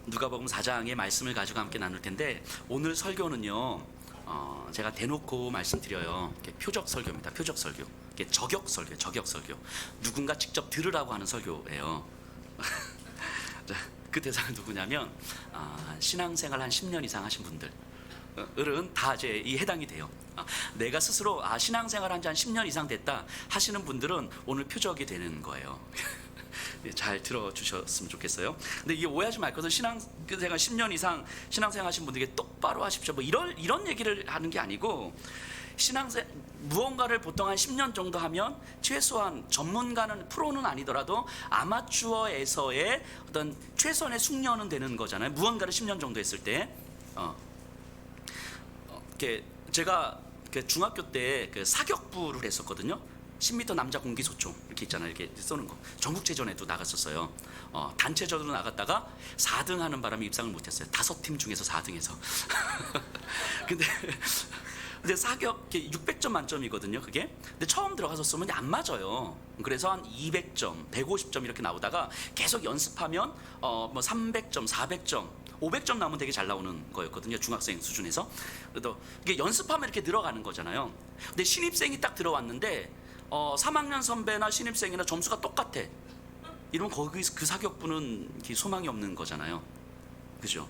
누가복음 4장의 말씀을 가지고 함께 나눌 텐데, 오늘 설교는요, 제가 대놓고 말씀드려요. 표적 설교입니다. 표적 설교. 저격 설교, 저격 설교. 누군가 직접 들으라고 하는 설교예요. 자, 그 대상은 누구냐면 신앙생활 한 10년 이상 하신 분들은 다 이제 이 해당이 돼요. 내가 스스로 신앙생활 한 지 한 10년 이상 됐다 하시는 분들은 오늘 표적이 되는 거예요. 잘 들어주셨으면 좋겠어요. 근데 이게 오해하지 말거든. 신앙생활 10년 이상 신앙생활 하신 분들에게 똑바로 하십시오, 뭐 이런 얘기를 하는 게 아니고, 무언가를 보통 한 10년 정도 하면 최소한 전문가는, 프로는 아니더라도 아마추어에서의 어떤 최선의 숙련은 되는 거잖아요. 무언가를 10년 정도 했을 때. 제가 중학교 때 사격부를 했었거든요. 10m 남자 공기소총 이렇게 있잖아요. 이렇게 쏘는 거. 전국체전에도 나갔었어요. 단체전으로 나갔다가 4등 하는 바람에 입상을 못했어요. 5팀 중에서 4등해서. 근데 사격 600점 만점이거든요, 그게. 근데 처음 들어가서 쏘면 안 맞아요. 그래서 한 200점, 150점 이렇게 나오다가 계속 연습하면 뭐 300점, 400점, 500점 나오면 되게 잘 나오는 거였거든요, 중학생 수준에서. 그래도 이게 연습하면 이렇게 늘어가는 거잖아요. 근데 신입생이 딱 들어왔는데 3학년 선배나 신입생이나 점수가 똑같아. 이러면 거기 그 사격부는 소망이 없는 거잖아요. 그죠?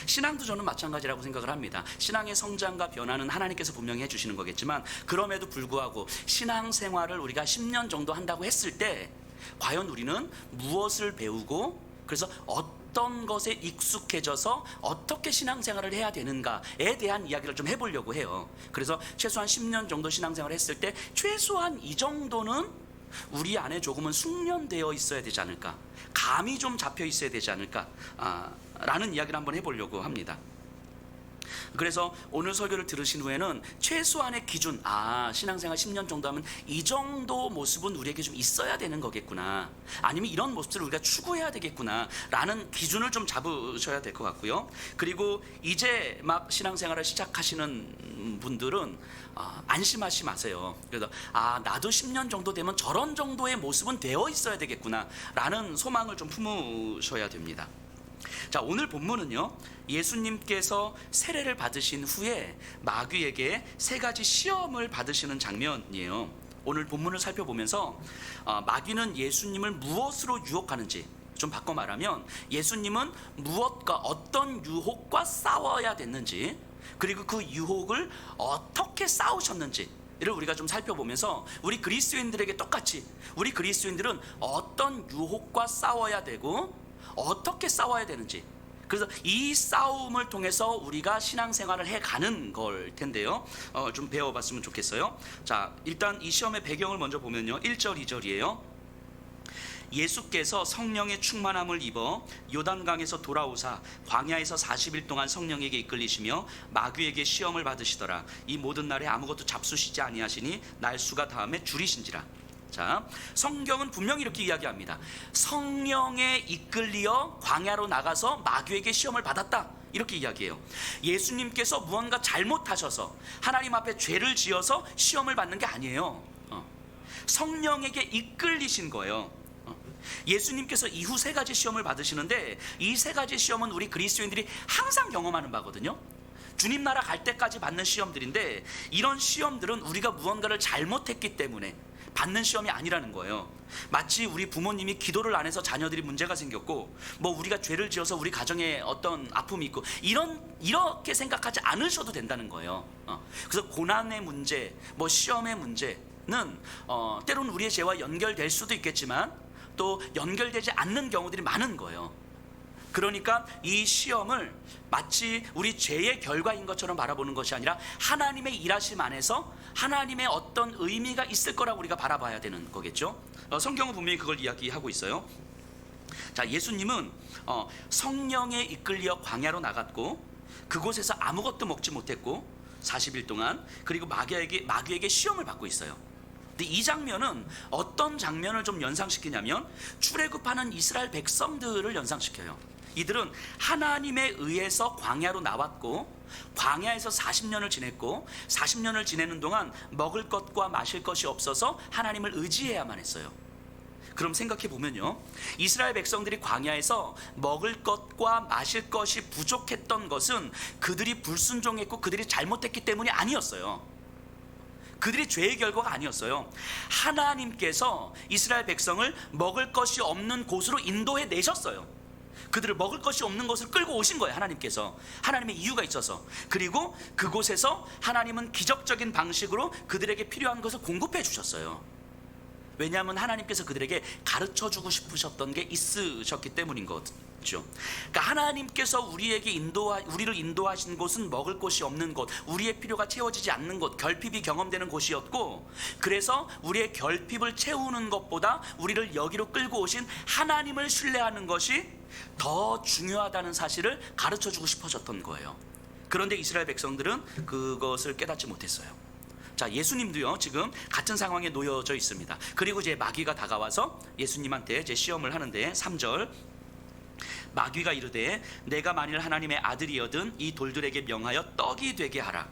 신앙도 저는 마찬가지라고 생각을 합니다. 신앙의 성장과 변화는 하나님께서 분명히 해주시는 거겠지만, 그럼에도 불구하고 신앙생활을 우리가 10년 정도 한다고 했을 때 과연 우리는 무엇을 배우고, 그래서 어떤 것에 익숙해져서 어떻게 신앙생활을 해야 되는가에 대한 이야기를 좀 해보려고 해요. 그래서 최소한 10년 정도 신앙생활을 했을 때 최소한 이 정도는 우리 안에 조금은 숙련되어 있어야 되지 않을까, 감이 좀 잡혀 있어야 되지 않을까 라는 이야기를 한번 해보려고 합니다. 그래서 오늘 설교를 들으신 후에는 최소한의 기준, 신앙생활 10년 정도 하면 이 정도 모습은 우리에게 좀 있어야 되는 거겠구나, 아니면 이런 모습들을 우리가 추구해야 되겠구나 라는 기준을 좀 잡으셔야 될 것 같고요. 그리고 이제 막 신앙생활을 시작하시는 분들은 안심하지 마세요. 그래서 나도 10년 정도 되면 저런 정도의 모습은 되어 있어야 되겠구나 라는 소망을 좀 품으셔야 됩니다. 자, 오늘 본문은요, 예수님께서 세례를 받으신 후에 마귀에게 3가지 시험을 받으시는 장면이에요. 오늘 본문을 살펴보면서 마귀는 예수님을 무엇으로 유혹하는지, 좀 바꿔 말하면 예수님은 무엇과 어떤 유혹과 싸워야 됐는지, 그리고 그 유혹을 어떻게 싸우셨는지 를 우리가 좀 살펴보면서, 우리 그리스도인들에게 똑같이 우리 그리스도인들은 어떤 유혹과 싸워야 되고 어떻게 싸워야 되는지, 그래서 이 싸움을 통해서 우리가 신앙생활을 해가는 걸 텐데요, 좀 배워봤으면 좋겠어요. 자, 일단 이 시험의 배경을 먼저 보면요, 1절 2절이에요 예수께서 성령의 충만함을 입어 요단강에서 돌아오사 광야에서 40일 동안 성령에게 이끌리시며 마귀에게 시험을 받으시더라. 이 모든 날에 아무것도 잡수시지 아니하시니 날수가 다음에 줄이신지라. 자, 성경은 분명히 이렇게 이야기합니다. 성령에 이끌리어 광야로 나가서 마귀에게 시험을 받았다, 이렇게 이야기해요. 예수님께서 무언가 잘못하셔서 하나님 앞에 죄를 지어서 시험을 받는 게 아니에요. 성령에게 이끌리신 거예요. 예수님께서 이후 3가지 시험을 받으시는데, 이 3가지 시험은 우리 그리스도인들이 항상 경험하는 바거든요. 주님 나라 갈 때까지 받는 시험들인데, 이런 시험들은 우리가 무언가를 잘못했기 때문에 받는 시험이 아니라는 거예요. 마치 우리 부모님이 기도를 안 해서 자녀들이 문제가 생겼고, 뭐 우리가 죄를 지어서 우리 가정에 어떤 아픔이 있고, 이렇게 생각하지 않으셔도 된다는 거예요. 그래서 고난의 문제, 뭐 시험의 문제는 때로는 우리의 죄와 연결될 수도 있겠지만 또 연결되지 않는 경우들이 많은 거예요. 그러니까 이 시험을 마치 우리 죄의 결과인 것처럼 바라보는 것이 아니라 하나님의 일하심 안에서 하나님의 어떤 의미가 있을 거라고 우리가 바라봐야 되는 거겠죠. 성경은 분명히 그걸 이야기하고 있어요. 자, 예수님은 성령에 이끌려 광야로 나갔고, 그곳에서 아무것도 먹지 못했고 40일 동안, 그리고 마귀에게 시험을 받고 있어요. 근데 이 장면은 어떤 장면을 좀 연상시키냐면, 출애굽하는 이스라엘 백성들을 연상시켜요. 이들은 하나님에 의해서 광야로 나왔고, 광야에서 40년을 지냈고, 40년을 지내는 동안 먹을 것과 마실 것이 없어서 하나님을 의지해야만 했어요. 그럼 생각해 보면요, 이스라엘 백성들이 광야에서 먹을 것과 마실 것이 부족했던 것은 그들이 불순종했고 그들이 잘못했기 때문이 아니었어요. 그들이 죄의 결과가 아니었어요. 하나님께서 이스라엘 백성을 먹을 것이 없는 곳으로 인도해 내셨어요. 그들을 먹을 것이 없는 곳을 끌고 오신 거예요. 하나님께서. 하나님의 이유가 있어서. 그리고 그곳에서 하나님은 기적적인 방식으로 그들에게 필요한 것을 공급해 주셨어요. 왜냐하면 하나님께서 그들에게 가르쳐주고 싶으셨던 게 있으셨기 때문인 거죠. 그러니까 하나님께서 우리를 인도하신 곳은 먹을 곳이 없는 곳, 우리의 필요가 채워지지 않는 곳, 결핍이 경험되는 곳이었고, 그래서 우리의 결핍을 채우는 것보다 우리를 여기로 끌고 오신 하나님을 신뢰하는 것이 더 중요하다는 사실을 가르쳐주고 싶어졌던 거예요. 그런데 이스라엘 백성들은 그것을 깨닫지 못했어요. 자, 예수님도요, 지금 같은 상황에 놓여져 있습니다. 그리고 이제 마귀가 다가와서 예수님한테 이제 시험을 하는데, 3절, 마귀가 이르되 내가 만일 하나님의 아들이여든 이 돌들에게 명하여 떡이 되게 하라.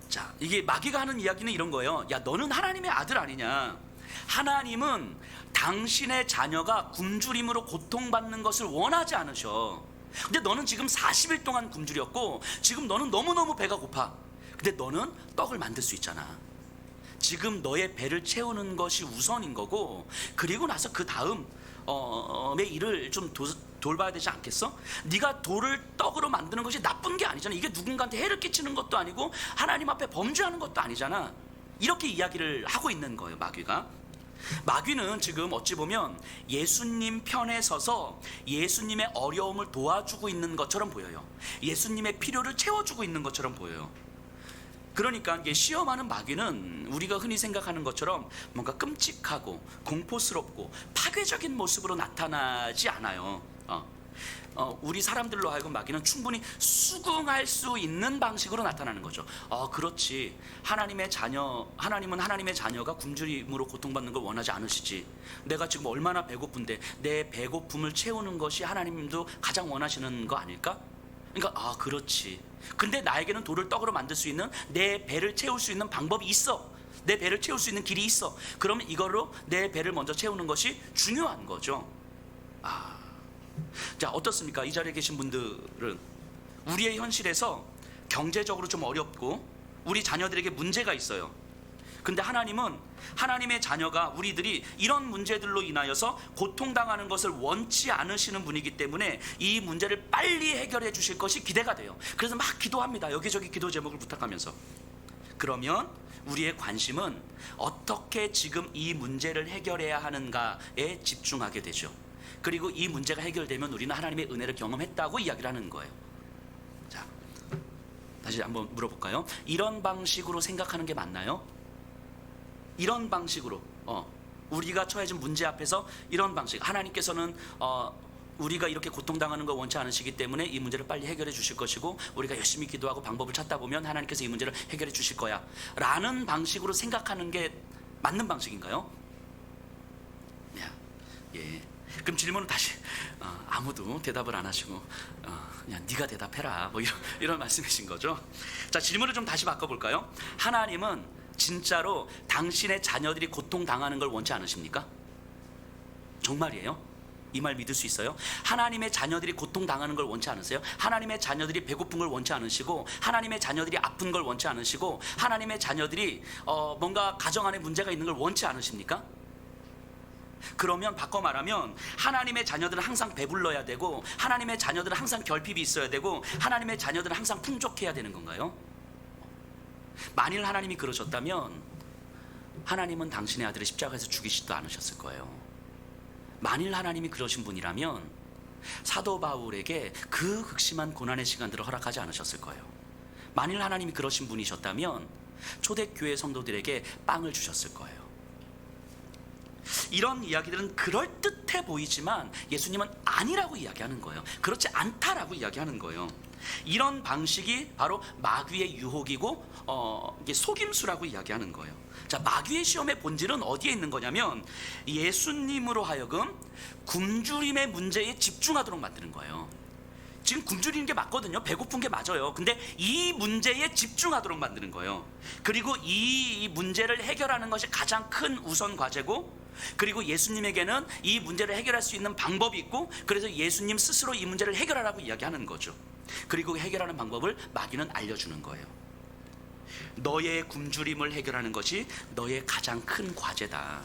자, 이게 마귀가 하는 이야기는 이런 거예요. 야, 너는 하나님의 아들 아니냐? 하나님은 당신의 자녀가 굶주림으로 고통받는 것을 원하지 않으셔. 근데 너는 지금 40일 동안 굶주렸고 지금 너는 너무너무 배가 고파. 근데 너는 떡을 만들 수 있잖아. 지금 너의 배를 채우는 것이 우선인 거고, 그리고 나서 그 다음의 일을 좀 돌봐야 되지 않겠어? 네가 돌을 떡으로 만드는 것이 나쁜 게 아니잖아. 이게 누군가한테 해를 끼치는 것도 아니고 하나님 앞에 범죄하는 것도 아니잖아. 이렇게 이야기를 하고 있는 거예요, 마귀가. 마귀는 지금 어찌 보면 예수님 편에 서서 예수님의 어려움을 도와주고 있는 것처럼 보여요. 예수님의 필요를 채워주고 있는 것처럼 보여요. 그러니까 이게 시험하는 마귀는 우리가 흔히 생각하는 것처럼 뭔가 끔찍하고 공포스럽고 파괴적인 모습으로 나타나지 않아요. 우리 사람들로 하여금 마귀는 충분히 수긍할 수 있는 방식으로 나타나는 거죠. 그렇지. 하나님은 하나님의 자녀가 굶주림으로 고통받는 걸 원하지 않으시지. 내가 지금 얼마나 배고픈데 내 배고픔을 채우는 것이 하나님도 가장 원하시는 거 아닐까? 그러니까 그렇지. 근데 나에게는 돌을 떡으로 만들 수 있는, 내 배를 채울 수 있는 방법이 있어. 내 배를 채울 수 있는 길이 있어. 그러면 이걸로 내 배를 먼저 채우는 것이 중요한 거죠. 자, 어떻습니까? 이 자리에 계신 분들은 우리의 현실에서 경제적으로 좀 어렵고 우리 자녀들에게 문제가 있어요. 근데 하나님은 하나님의 자녀가, 우리들이 이런 문제들로 인하여서 고통당하는 것을 원치 않으시는 분이기 때문에 이 문제를 빨리 해결해 주실 것이 기대가 돼요. 그래서 막 기도합니다. 여기저기 기도 제목을 부탁하면서. 그러면 우리의 관심은 어떻게 지금 이 문제를 해결해야 하는가에 집중하게 되죠. 그리고 이 문제가 해결되면 우리는 하나님의 은혜를 경험했다고 이야기를 하는 거예요. 자, 다시 한번 물어볼까요? 이런 방식으로 생각하는 게 맞나요? 이런 방식으로 우리가 처해진 문제 앞에서 이런 방식, 하나님께서는 우리가 이렇게 고통당하는 걸 원치 않으시기 때문에 이 문제를 빨리 해결해 주실 것이고, 우리가 열심히 기도하고 방법을 찾다 보면 하나님께서 이 문제를 해결해 주실 거야 라는 방식으로 생각하는 게 맞는 방식인가요? 예. 그럼 질문은 다시, 아무도 대답을 안 하시고 그냥 네가 대답해라, 뭐 이런 말씀이신 거죠. 자, 질문을 좀 다시 바꿔볼까요? 하나님은 진짜로 당신의 자녀들이 고통당하는 걸 원치 않으십니까? 정말이에요? 이 말 믿을 수 있어요? 하나님의 자녀들이 고통당하는 걸 원치 않으세요? 하나님의 자녀들이 배고픈 걸 원치 않으시고, 하나님의 자녀들이 아픈 걸 원치 않으시고, 하나님의 자녀들이 뭔가 가정 안에 문제가 있는 걸 원치 않으십니까? 그러면 바꿔 말하면 하나님의 자녀들은 항상 배불러야 되고, 하나님의 자녀들은 항상 결핍이 있어야 되고, 하나님의 자녀들은 항상 풍족해야 되는 건가요? 만일 하나님이 그러셨다면 하나님은 당신의 아들을 십자가에서 죽이지도 않으셨을 거예요. 만일 하나님이 그러신 분이라면 사도 바울에게 그 극심한 고난의 시간들을 허락하지 않으셨을 거예요. 만일 하나님이 그러신 분이셨다면 초대교회 성도들에게 빵을 주셨을 거예요. 이런 이야기들은 그럴듯해 보이지만 예수님은 아니라고 이야기하는 거예요. 그렇지 않다라고 이야기하는 거예요. 이런 방식이 바로 마귀의 유혹이고 이게 속임수라고 이야기하는 거예요. 자, 마귀의 시험의 본질은 어디에 있는 거냐면 예수님으로 하여금 굶주림의 문제에 집중하도록 만드는 거예요. 지금 굶주리는 게 맞거든요. 배고픈 게 맞아요. 근데 이 문제에 집중하도록 만드는 거예요. 그리고 이 문제를 해결하는 것이 가장 큰 우선 과제고, 그리고 예수님에게는 이 문제를 해결할 수 있는 방법이 있고, 그래서 예수님 스스로 이 문제를 해결하라고 이야기하는 거죠. 그리고 해결하는 방법을 마귀는 알려주는 거예요. 너의 굶주림을 해결하는 것이 너의 가장 큰 과제다.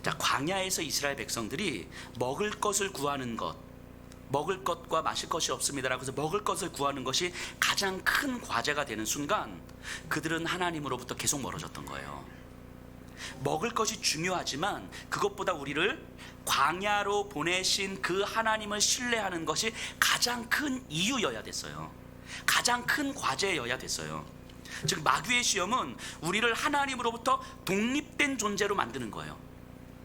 자, 광야에서 이스라엘 백성들이 먹을 것을 구하는 것, 먹을 것과 마실 것이 없습니다라고 해서 먹을 것을 구하는 것이 가장 큰 과제가 되는 순간 그들은 하나님으로부터 계속 멀어졌던 거예요. 먹을 것이 중요하지만 그것보다 우리를 광야로 보내신 그 하나님을 신뢰하는 것이 가장 큰 이유여야 됐어요. 가장 큰 과제여야 됐어요. 즉 마귀의 시험은 우리를 하나님으로부터 독립된 존재로 만드는 거예요.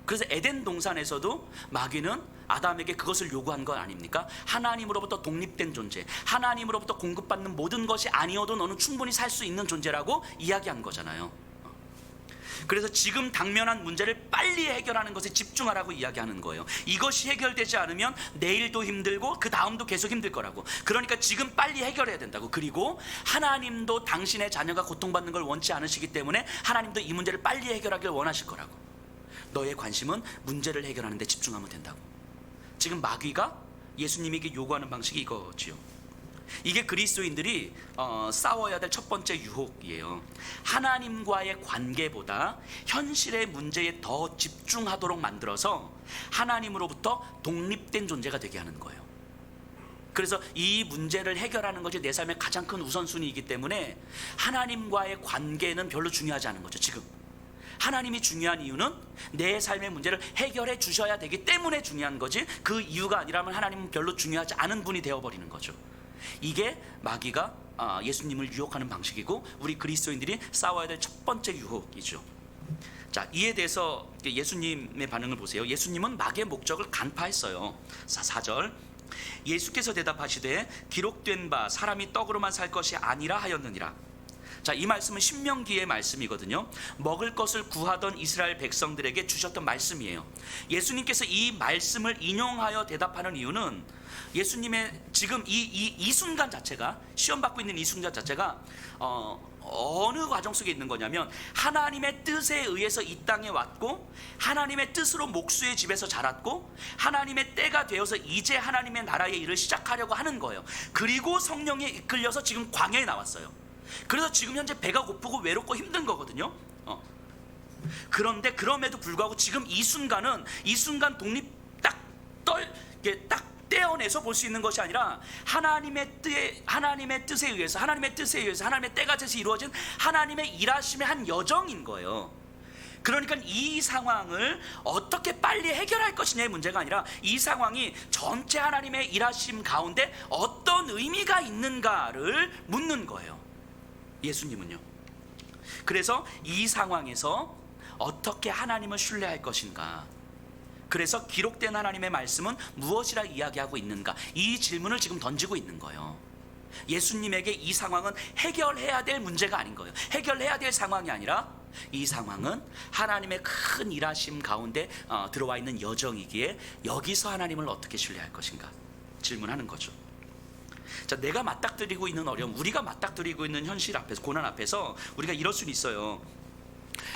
그래서 에덴 동산에서도 마귀는 아담에게 그것을 요구한 것 아닙니까? 하나님으로부터 독립된 존재, 하나님으로부터 공급받는 모든 것이 아니어도 너는 충분히 살 수 있는 존재라고 이야기한 거잖아요. 그래서 지금 당면한 문제를 빨리 해결하는 것에 집중하라고 이야기하는 거예요. 이것이 해결되지 않으면 내일도 힘들고 그 다음도 계속 힘들 거라고. 그러니까 지금 빨리 해결해야 된다고. 그리고 하나님도 당신의 자녀가 고통받는 걸 원치 않으시기 때문에 하나님도 이 문제를 빨리 해결하길 원하실 거라고. 너의 관심은 문제를 해결하는 데 집중하면 된다고. 지금 마귀가 예수님에게 요구하는 방식이 이거지요. 이게 그리스도인들이 싸워야 될 첫 번째 유혹이에요. 하나님과의 관계보다 현실의 문제에 더 집중하도록 만들어서 하나님으로부터 독립된 존재가 되게 하는 거예요. 그래서 이 문제를 해결하는 것이 내 삶의 가장 큰 우선순위이기 때문에 하나님과의 관계는 별로 중요하지 않은 거죠. 지금 하나님이 중요한 이유는 내 삶의 문제를 해결해 주셔야 되기 때문에 중요한 거지, 그 이유가 아니라면 하나님은 별로 중요하지 않은 분이 되어버리는 거죠. 이게 마귀가 예수님을 유혹하는 방식이고 우리 그리스도인들이 싸워야 될 첫 번째 유혹이죠. 자, 이에 대해서 예수님의 반응을 보세요. 예수님은 마귀의 목적을 간파했어요. 4절, 예수께서 대답하시되 기록된 바 사람이 떡으로만 살 것이 아니라 하였느니라. 자, 이 말씀은 신명기의 말씀이거든요. 먹을 것을 구하던 이스라엘 백성들에게 주셨던 말씀이에요. 예수님께서 이 말씀을 인용하여 대답하는 이유는 예수님의 지금 이 순간 자체가, 시험받고 있는 이 순간 자체가 어느 과정 속에 있는 거냐면 하나님의 뜻에 의해서 이 땅에 왔고 하나님의 뜻으로 목수의 집에서 자랐고 하나님의 때가 되어서 이제 하나님의 나라의 일을 시작하려고 하는 거예요. 그리고 성령에 이끌려서 지금 광야에 나왔어요. 그래서 지금 현재 배가 고프고 외롭고 힘든 거거든요. 그런데 그럼에도 불구하고 지금 이 순간은 이 순간 독립 딱 떼어내서 볼 수 있는 것이 아니라 하나님의 뜻에 의해서 하나님의 때가 돼서 이루어진 하나님의 일하심의 한 여정인 거예요. 그러니까 이 상황을 어떻게 빨리 해결할 것이냐의 문제가 아니라 이 상황이 전체 하나님의 일하심 가운데 어떤 의미가 있는가를 묻는 거예요. 예수님은요. 그래서 이 상황에서 어떻게 하나님을 신뢰할 것인가, 그래서 기록된 하나님의 말씀은 무엇이라 이야기하고 있는가, 이 질문을 지금 던지고 있는 거예요. 예수님에게 이 상황은 해결해야 될 문제가 아닌 거예요. 해결해야 될 상황이 아니라 이 상황은 하나님의 큰 일하심 가운데 들어와 있는 여정이기에 여기서 하나님을 어떻게 신뢰할 것인가 질문하는 거죠. 자, 내가 맞닥뜨리고 있는 어려움, 우리가 맞닥뜨리고 있는 현실 앞에서, 고난 앞에서 우리가 이럴 수는 있어요.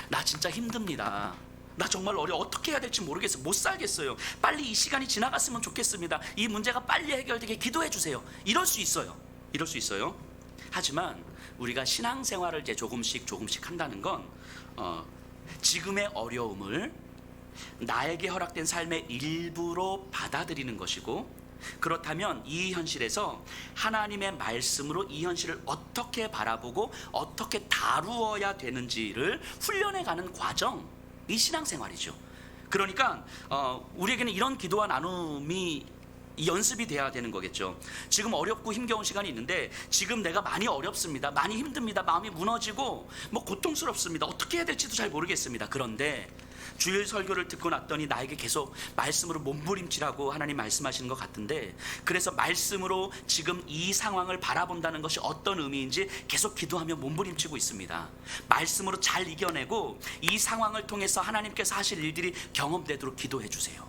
나 진짜 힘듭니다. 나 정말 어떻게 해야 될지 모르겠어요. 못 살겠어요. 빨리 이 시간이 지나갔으면 좋겠습니다. 이 문제가 빨리 해결되게 기도해 주세요. 이럴 수 있어요. 하지만 우리가 신앙생활을 이제 조금씩 한다는 건 지금의 어려움을 나에게 허락된 삶의 일부로 받아들이는 것이고, 그렇다면 이 현실에서 하나님의 말씀으로 이 현실을 어떻게 바라보고 어떻게 다루어야 되는지를 훈련해가는 과정이 신앙생활이죠. 그러니까 우리에게는 이런 기도와 나눔이 연습이 돼야 되는 거겠죠. 지금 어렵고 힘겨운 시간이 있는데 지금 내가 많이 어렵습니다. 많이 힘듭니다. 마음이 무너지고 고통스럽습니다. 어떻게 해야 될지도 잘 모르겠습니다. 그런데 주일 설교를 듣고 났더니 나에게 계속 말씀으로 몸부림치라고 하나님 말씀하시는 것 같은데, 그래서 말씀으로 지금 이 상황을 바라본다는 것이 어떤 의미인지 계속 기도하며 몸부림치고 있습니다. 말씀으로 잘 이겨내고 이 상황을 통해서 하나님께서 하실 일들이 경험되도록 기도해 주세요.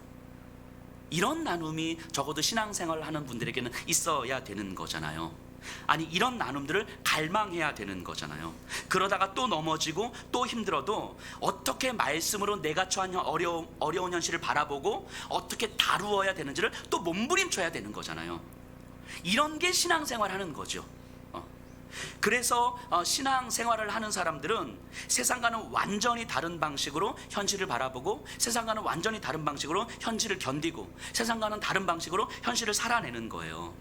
이런 나눔이 적어도 신앙생활을 하는 분들에게는 있어야 되는 거잖아요. 아니, 이런 나눔들을 갈망해야 되는 거잖아요. 그러다가 또 넘어지고 또 힘들어도 어떻게 말씀으로 내가 처한 어려운 현실을 바라보고 어떻게 다루어야 되는지를 또 몸부림쳐야 되는 거잖아요. 이런 게 신앙생활 하는 거죠. 그래서 신앙생활을 하는 사람들은 세상과는 완전히 다른 방식으로 현실을 바라보고, 세상과는 완전히 다른 방식으로 현실을 견디고, 세상과는 다른 방식으로 현실을 살아내는 거예요.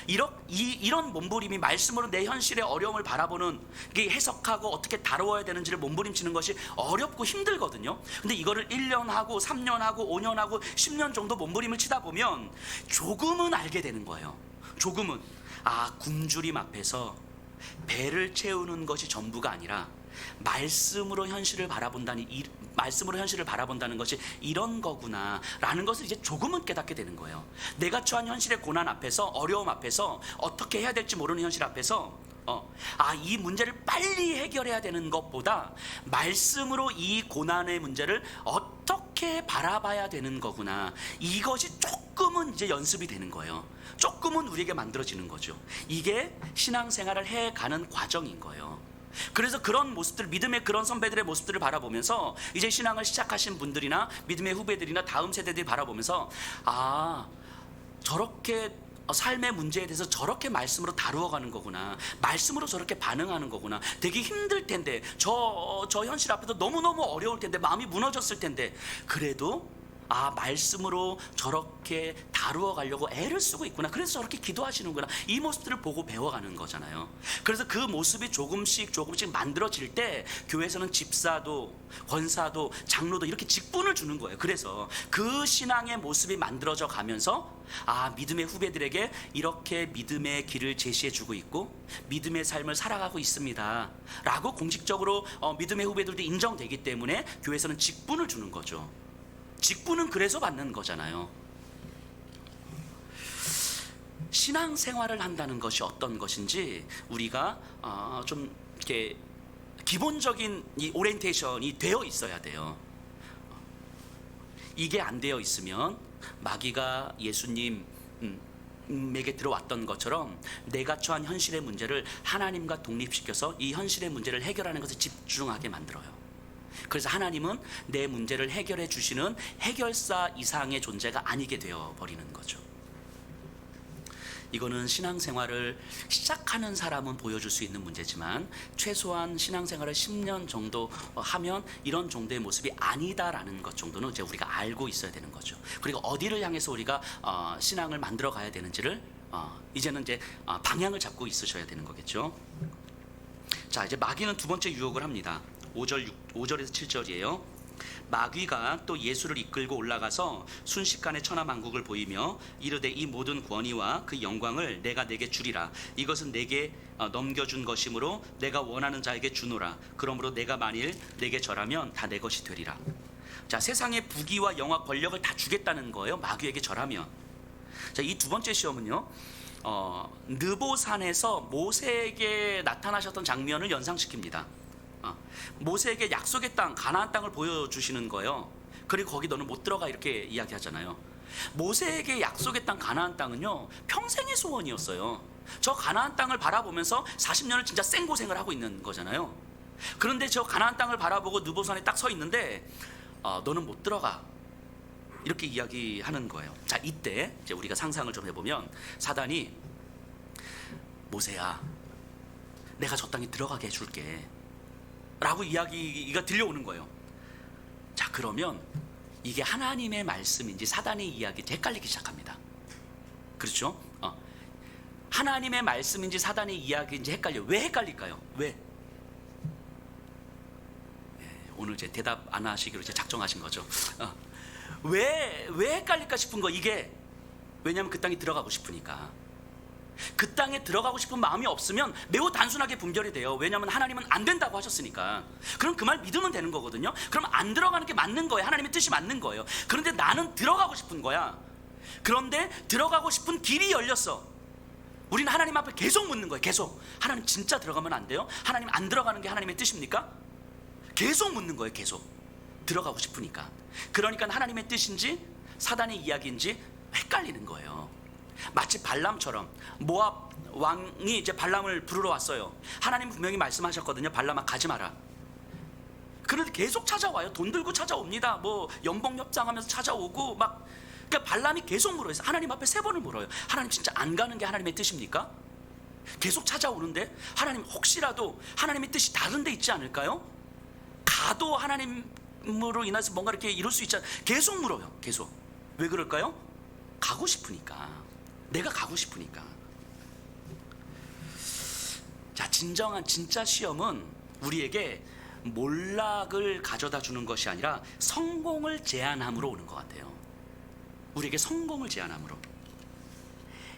이런 몸부림이, 말씀으로 내 현실의 어려움을 바라보는, 이게 해석하고 어떻게 다루어야 되는지를 몸부림치는 것이 어렵고 힘들거든요. 근데 이거를 1년 하고 3년 하고 5년 하고 10년 정도 몸부림을 치다 보면 조금은 알게 되는 거예요. 조금은, 굶주림 앞에서 배를 채우는 것이 전부가 아니라 말씀으로 현실을 바라본다는 것이 이런 거구나라는 것을 이제 조금은 깨닫게 되는 거예요. 내가 처한 현실의 고난 앞에서, 어려움 앞에서, 어떻게 해야 될지 모르는 현실 앞에서 이 문제를 빨리 해결해야 되는 것보다 말씀으로 이 고난의 문제를 어떻게 바라봐야 되는 거구나, 이것이 조금은 이제 연습이 되는 거예요. 조금은 우리에게 만들어지는 거죠. 이게 신앙생활을 해가는 과정인 거예요. 그래서 그런 모습들, 믿음의 그런 선배들의 모습들을 바라보면서 이제 신앙을 시작하신 분들이나 믿음의 후배들이나 다음 세대들이 바라보면서 저렇게 삶의 문제에 대해서 저렇게 말씀으로 다루어가는 거구나, 말씀으로 저렇게 반응하는 거구나, 되게 힘들 텐데, 저 현실 앞에서 너무너무 어려울 텐데, 마음이 무너졌을 텐데, 그래도 말씀으로 저렇게 다루어 가려고 애를 쓰고 있구나, 그래서 저렇게 기도하시는구나, 이 모습들을 보고 배워가는 거잖아요. 그래서 그 모습이 조금씩 만들어질 때 교회에서는 집사도, 권사도, 장로도 이렇게 직분을 주는 거예요. 그래서 그 신앙의 모습이 만들어져 가면서 믿음의 후배들에게 이렇게 믿음의 길을 제시해 주고 있고 믿음의 삶을 살아가고 있습니다 라고 공식적으로 믿음의 후배들도 인정되기 때문에 교회에서는 직분을 주는 거죠. 직분은 그래서 받는 거잖아요. 신앙생활을 한다는 것이 어떤 것인지 우리가 좀 이렇게 기본적인 이 오리엔테이션이 되어 있어야 돼요. 이게 안 되어 있으면 마귀가 예수님에게 들어왔던 것처럼 내가 처한 현실의 문제를 하나님과 독립시켜서 이 현실의 문제를 해결하는 것에 집중하게 만들어요. 그래서 하나님은 내 문제를 해결해 주시는 해결사 이상의 존재가 아니게 되어 버리는 거죠. 이거는 신앙생활을 시작하는 사람은 보여줄 수 있는 문제지만 최소한 신앙생활을 10년 정도 하면 이런 정도의 모습이 아니다라는 것 정도는 이제 우리가 알고 있어야 되는 거죠. 그리고 어디를 향해서 우리가 신앙을 만들어 가야 되는지를 이제는 이제 방향을 잡고 있으셔야 되는 거겠죠. 자, 이제 마귀는 두 번째 유혹을 합니다. 5절에서 7절이에요. 마귀가 또 예수를 이끌고 올라가서 순식간에 천하만국을 보이며 이르되 이 모든 권위와 그 영광을 내가 내게 주리라. 이것은 내게 넘겨준 것이므로 내가 원하는 자에게 주노라. 그러므로 내가 만일 내게 절하면 다 내 것이 되리라. 자, 세상의 부귀와 영화 권력을 다 주겠다는 거예요, 마귀에게 절하면. 자, 이 두 번째 시험은요, 느보산에서 모세에게 나타나셨던 장면을 연상시킵니다. 모세에게 약속의 땅, 가나안 땅을 보여주시는 거예요. 그리고 거기 너는 못 들어가, 이렇게 이야기하잖아요. 모세에게 약속의 땅, 가나안 땅은요 평생의 소원이었어요. 저 가나안 땅을 바라보면서 40년을 진짜 생고생을 하고 있는 거잖아요. 그런데 저 가나안 땅을 바라보고 느보산에 딱 서 있는데 너는 못 들어가, 이렇게 이야기하는 거예요. 자, 이때 이제 우리가 상상을 좀 해보면 사단이 모세야, 내가 저 땅에 들어가게 해줄게 라고 이야기가 들려오는 거예요. 자, 그러면 이게 하나님의 말씀인지 사단의 이야기인지 헷갈리기 시작합니다. 그렇죠? 하나님의 말씀인지 사단의 이야기인지 헷갈려요. 왜 헷갈릴까요? 왜? 오늘 이제 대답 안 하시기로 이제 작정하신 거죠. 왜 헷갈릴까 싶은 거, 이게 왜냐하면 그 땅에 들어가고 싶으니까. 그 땅에 들어가고 싶은 마음이 없으면 매우 단순하게 분별이 돼요. 왜냐하면 하나님은 안 된다고 하셨으니까. 그럼 그 말 믿으면 되는 거거든요. 그럼 안 들어가는 게 맞는 거예요. 하나님의 뜻이 맞는 거예요. 그런데 나는 들어가고 싶은 거야. 그런데 들어가고 싶은 길이 열렸어. 우리는 하나님 앞에 계속 묻는 거예요. 계속. 하나님 진짜 들어가면 안 돼요? 하나님 안 들어가는 게 하나님의 뜻입니까? 계속 묻는 거예요. 계속. 들어가고 싶으니까. 그러니까 하나님의 뜻인지 사단의 이야기인지 헷갈리는 거예요. 마치 발람처럼 모압 왕이 이제 발람을 부르러 왔어요. 하나님 분명히 말씀하셨거든요. 발람아 가지 마라. 그런데 계속 찾아와요. 돈 들고 찾아옵니다. 뭐 연봉 협상하면서 찾아오고 막. 그러니까 발람이 계속 물어요. 하나님 앞에 3번을 물어요. 하나님 진짜 안 가는 게 하나님의 뜻입니까? 계속 찾아오는데 하나님 혹시라도 하나님의 뜻이 다른 데 있지 않을까요? 가도 하나님으로 인해서 뭔가 이렇게 이룰 수 있지 않을까? 계속 물어요. 계속. 왜 그럴까요? 가고 싶으니까. 내가 가고 싶으니까. 자, 진짜 시험은 우리에게 몰락을 가져다 주는 것이 아니라 성공을 제안함으로 오는 것 같아요. 우리에게 성공을 제안함으로.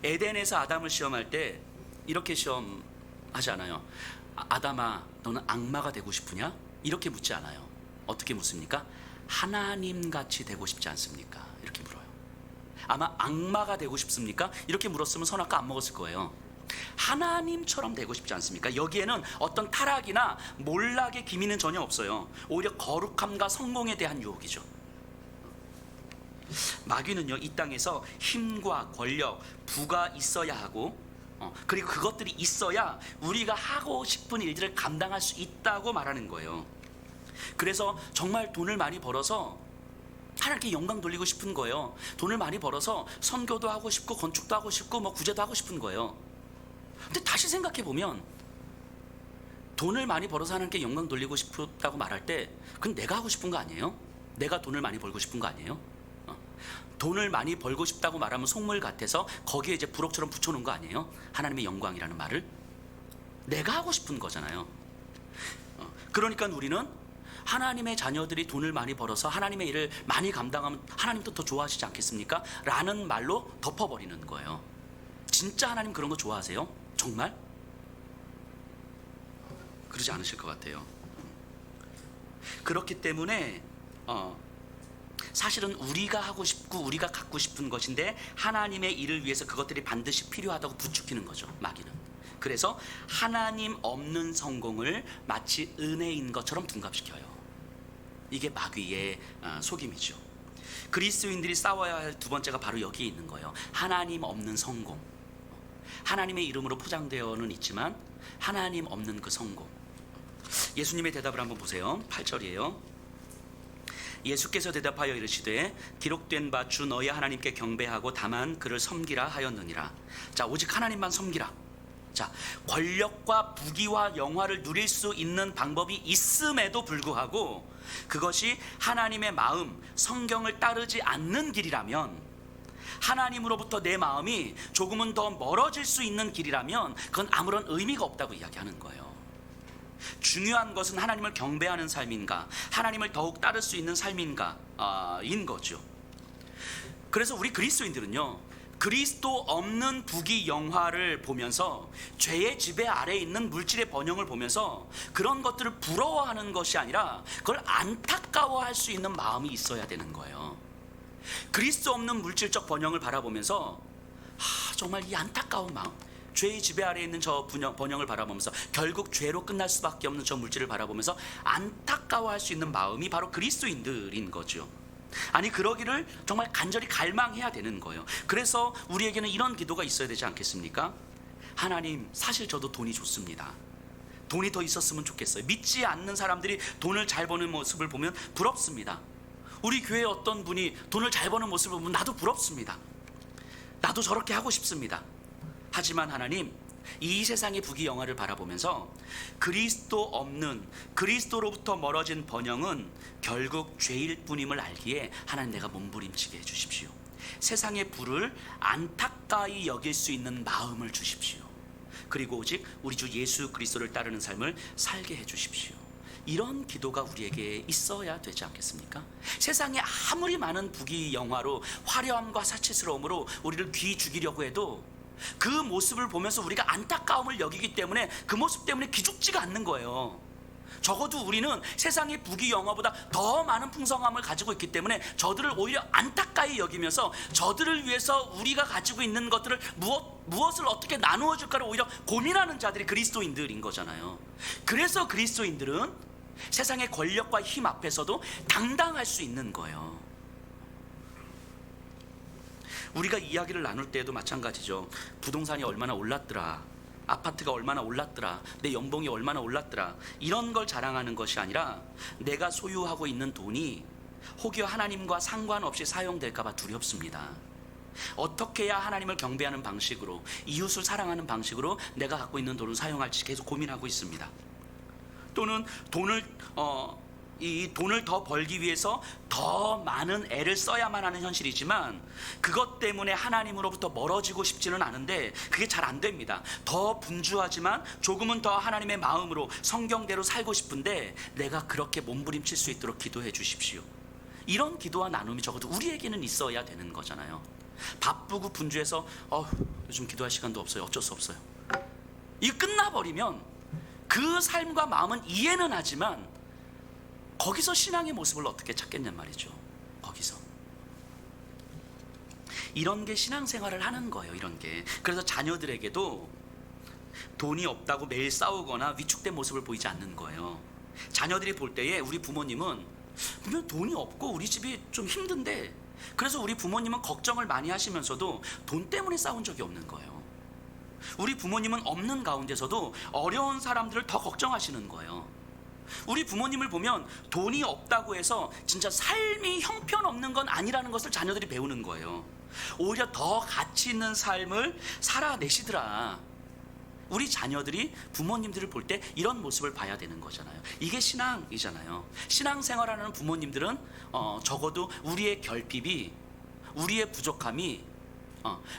에덴에서 아담을 시험할 때 이렇게 시험하지 않아요. 아담아, 너는 악마가 되고 싶으냐? 이렇게 묻지 않아요. 어떻게 묻습니까? 하나님같이 되고 싶지 않습니까? 이렇게 물어요. 아마 악마가 되고 싶습니까? 이렇게 물었으면 선악과 안 먹었을 거예요. 하나님처럼 되고 싶지 않습니까? 여기에는 어떤 타락이나 몰락의 기미는 전혀 없어요. 오히려 거룩함과 성공에 대한 유혹이죠. 마귀는요, 이 땅에서 힘과 권력, 부가 있어야 하고, 그리고 그것들이 있어야 우리가 하고 싶은 일들을 감당할 수 있다고 말하는 거예요. 그래서 정말 돈을 많이 벌어서 하나님께 영광 돌리고 싶은 거예요. 돈을 많이 벌어서 선교도 하고 싶고 건축도 하고 싶고 뭐 구제도 하고 싶은 거예요. 근데 다시 생각해 보면 돈을 많이 벌어서 하나님께 영광 돌리고 싶다고 말할 때 그건 내가 하고 싶은 거 아니에요? 내가 돈을 많이 벌고 싶은 거 아니에요? 돈을 많이 벌고 싶다고 말하면 속물 같아서 거기에 이제 부록처럼 붙여놓은 거 아니에요? 하나님의 영광이라는 말을 내가 하고 싶은 거잖아요. 그러니까 우리는 하나님의 자녀들이 돈을 많이 벌어서 하나님의 일을 많이 감당하면 하나님도 더 좋아하시지 않겠습니까? 라는 말로 덮어버리는 거예요. 진짜 하나님 그런 거 좋아하세요? 정말? 그러지 않으실 것 같아요. 그렇기 때문에 사실은 우리가 하고 싶고 우리가 갖고 싶은 것인데 하나님의 일을 위해서 그것들이 반드시 필요하다고 부추기는 거죠, 마귀는. 그래서 하나님 없는 성공을 마치 은혜인 것처럼 둔갑시켜요. 이게 마귀의 속임이죠. 그리스도인들이 싸워야 할 두 번째가 바로 여기에 있는 거예요. 하나님 없는 성공. 하나님의 이름으로 포장되어는 있지만 하나님 없는 그 성공. 예수님의 대답을 한번 보세요. 8절이에요. 예수께서 대답하여 이르시되 기록된 바 주 너희 하나님께 경배하고 다만 그를 섬기라 하였느니라. 자, 오직 하나님만 섬기라. 자, 권력과 부귀와 영화를 누릴 수 있는 방법이 있음에도 불구하고 그것이 하나님의 마음, 성경을 따르지 않는 길이라면, 하나님으로부터 내 마음이 조금은 더 멀어질 수 있는 길이라면 그건 아무런 의미가 없다고 이야기하는 거예요. 중요한 것은 하나님을 경배하는 삶인가, 하나님을 더욱 따를 수 있는 삶인가 인 거죠. 그래서 우리 그리스도인들은요, 그리스도 없는 부귀 영화를 보면서 죄의 지배 아래에 있는 물질의 번영을 보면서 그런 것들을 부러워하는 것이 아니라 그걸 안타까워할 수 있는 마음이 있어야 되는 거예요. 그리스도 없는 물질적 번영을 바라보면서 정말 이 안타까운 마음, 죄의 지배 아래에 있는 저 번영을 바라보면서 결국 죄로 끝날 수밖에 없는 저 물질을 바라보면서 안타까워할 수 있는 마음이 바로 그리스도인들인 거죠. 아니, 그러기를 정말 간절히 갈망해야 되는 거예요. 그래서 우리에게는 이런 기도가 있어야 되지 않겠습니까? 하나님, 사실 저도 돈이 좋습니다. 돈이 더 있었으면 좋겠어요. 믿지 않는 사람들이 돈을 잘 버는 모습을 보면 부럽습니다. 우리 교회에 어떤 분이 돈을 잘 버는 모습을 보면 나도 부럽습니다. 나도 저렇게 하고 싶습니다. 하지만 하나님, 이 세상의 부귀 영화를 바라보면서 그리스도 없는, 그리스도로부터 멀어진 번영은 결국 죄일 뿐임을 알기에 하나님, 내가 몸부림치게 해주십시오. 세상의 부를 안타까이 여길 수 있는 마음을 주십시오. 그리고 오직 우리 주 예수 그리스도를 따르는 삶을 살게 해주십시오. 이런 기도가 우리에게 있어야 되지 않겠습니까? 세상에 아무리 많은 부귀 영화로 화려함과 사치스러움으로 우리를 귀 죽이려고 해도 그 모습을 보면서 우리가 안타까움을 여기기 때문에 그 모습 때문에 기죽지가 않는 거예요. 적어도 우리는 세상의 부귀 영화보다 더 많은 풍성함을 가지고 있기 때문에 저들을 오히려 안타까이 여기면서 저들을 위해서 우리가 가지고 있는 것들을 무엇을 어떻게 나누어 줄까를 오히려 고민하는 자들이 그리스도인들인 거잖아요. 그래서 그리스도인들은 세상의 권력과 힘 앞에서도 당당할 수 있는 거예요. 우리가 이야기를 나눌 때에도 마찬가지죠. 부동산이 얼마나 올랐더라, 아파트가 얼마나 올랐더라, 내 연봉이 얼마나 올랐더라, 이런 걸 자랑하는 것이 아니라 내가 소유하고 있는 돈이 혹여 하나님과 상관없이 사용될까 봐 두렵습니다. 어떻게 해야 하나님을 경배하는 방식으로, 이웃을 사랑하는 방식으로 내가 갖고 있는 돈을 사용할지 계속 고민하고 있습니다. 또는 이 돈을 더 벌기 위해서 더 많은 애를 써야만 하는 현실이지만, 그것 때문에 하나님으로부터 멀어지고 싶지는 않은데 그게 잘 안 됩니다. 더 분주하지만 조금은 더 하나님의 마음으로 성경대로 살고 싶은데 내가 그렇게 몸부림칠 수 있도록 기도해 주십시오. 이런 기도와 나눔이 적어도 우리에게는 있어야 되는 거잖아요. 바쁘고 분주해서 요즘 기도할 시간도 없어요, 어쩔 수 없어요, 이 끝나버리면 그 삶과 마음은 이해는 하지만 거기서 신앙의 모습을 어떻게 찾겠냔 말이죠. 거기서 이런 게 신앙생활을 하는 거예요. 이런 게. 그래서 자녀들에게도 돈이 없다고 매일 싸우거나 위축된 모습을 보이지 않는 거예요. 자녀들이 볼 때에 우리 부모님은 분명 돈이 없고 우리 집이 좀 힘든데, 그래서 우리 부모님은 걱정을 많이 하시면서도 돈 때문에 싸운 적이 없는 거예요. 우리 부모님은 없는 가운데서도 어려운 사람들을 더 걱정하시는 거예요. 우리 부모님을 보면 돈이 없다고 해서 진짜 삶이 형편없는 건 아니라는 것을 자녀들이 배우는 거예요. 오히려 더 가치 있는 삶을 살아내시더라. 우리 자녀들이 부모님들을 볼 때 이런 모습을 봐야 되는 거잖아요. 이게 신앙이잖아요. 신앙생활하는 부모님들은 적어도 우리의 결핍이, 우리의 부족함이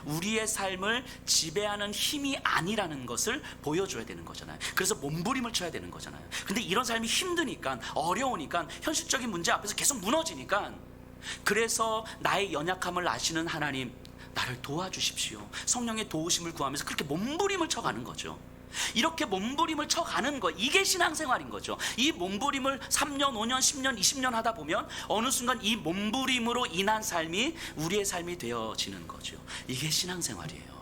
우리의 삶을 지배하는 힘이 아니라는 것을 보여줘야 되는 거잖아요. 그래서 몸부림을 쳐야 되는 거잖아요. 근데 이런 삶이 힘드니까, 어려우니까, 현실적인 문제 앞에서 계속 무너지니까, 그래서 나의 연약함을 아시는 하나님, 나를 도와주십시오, 성령의 도우심을 구하면서 그렇게 몸부림을 쳐가는 거죠. 이렇게 몸부림을 쳐가는 거, 이게 신앙생활인 거죠. 이 몸부림을 3년, 5년, 10년, 20년 하다 보면 어느 순간 이 몸부림으로 인한 삶이 우리의 삶이 되어지는 거죠. 이게 신앙생활이에요.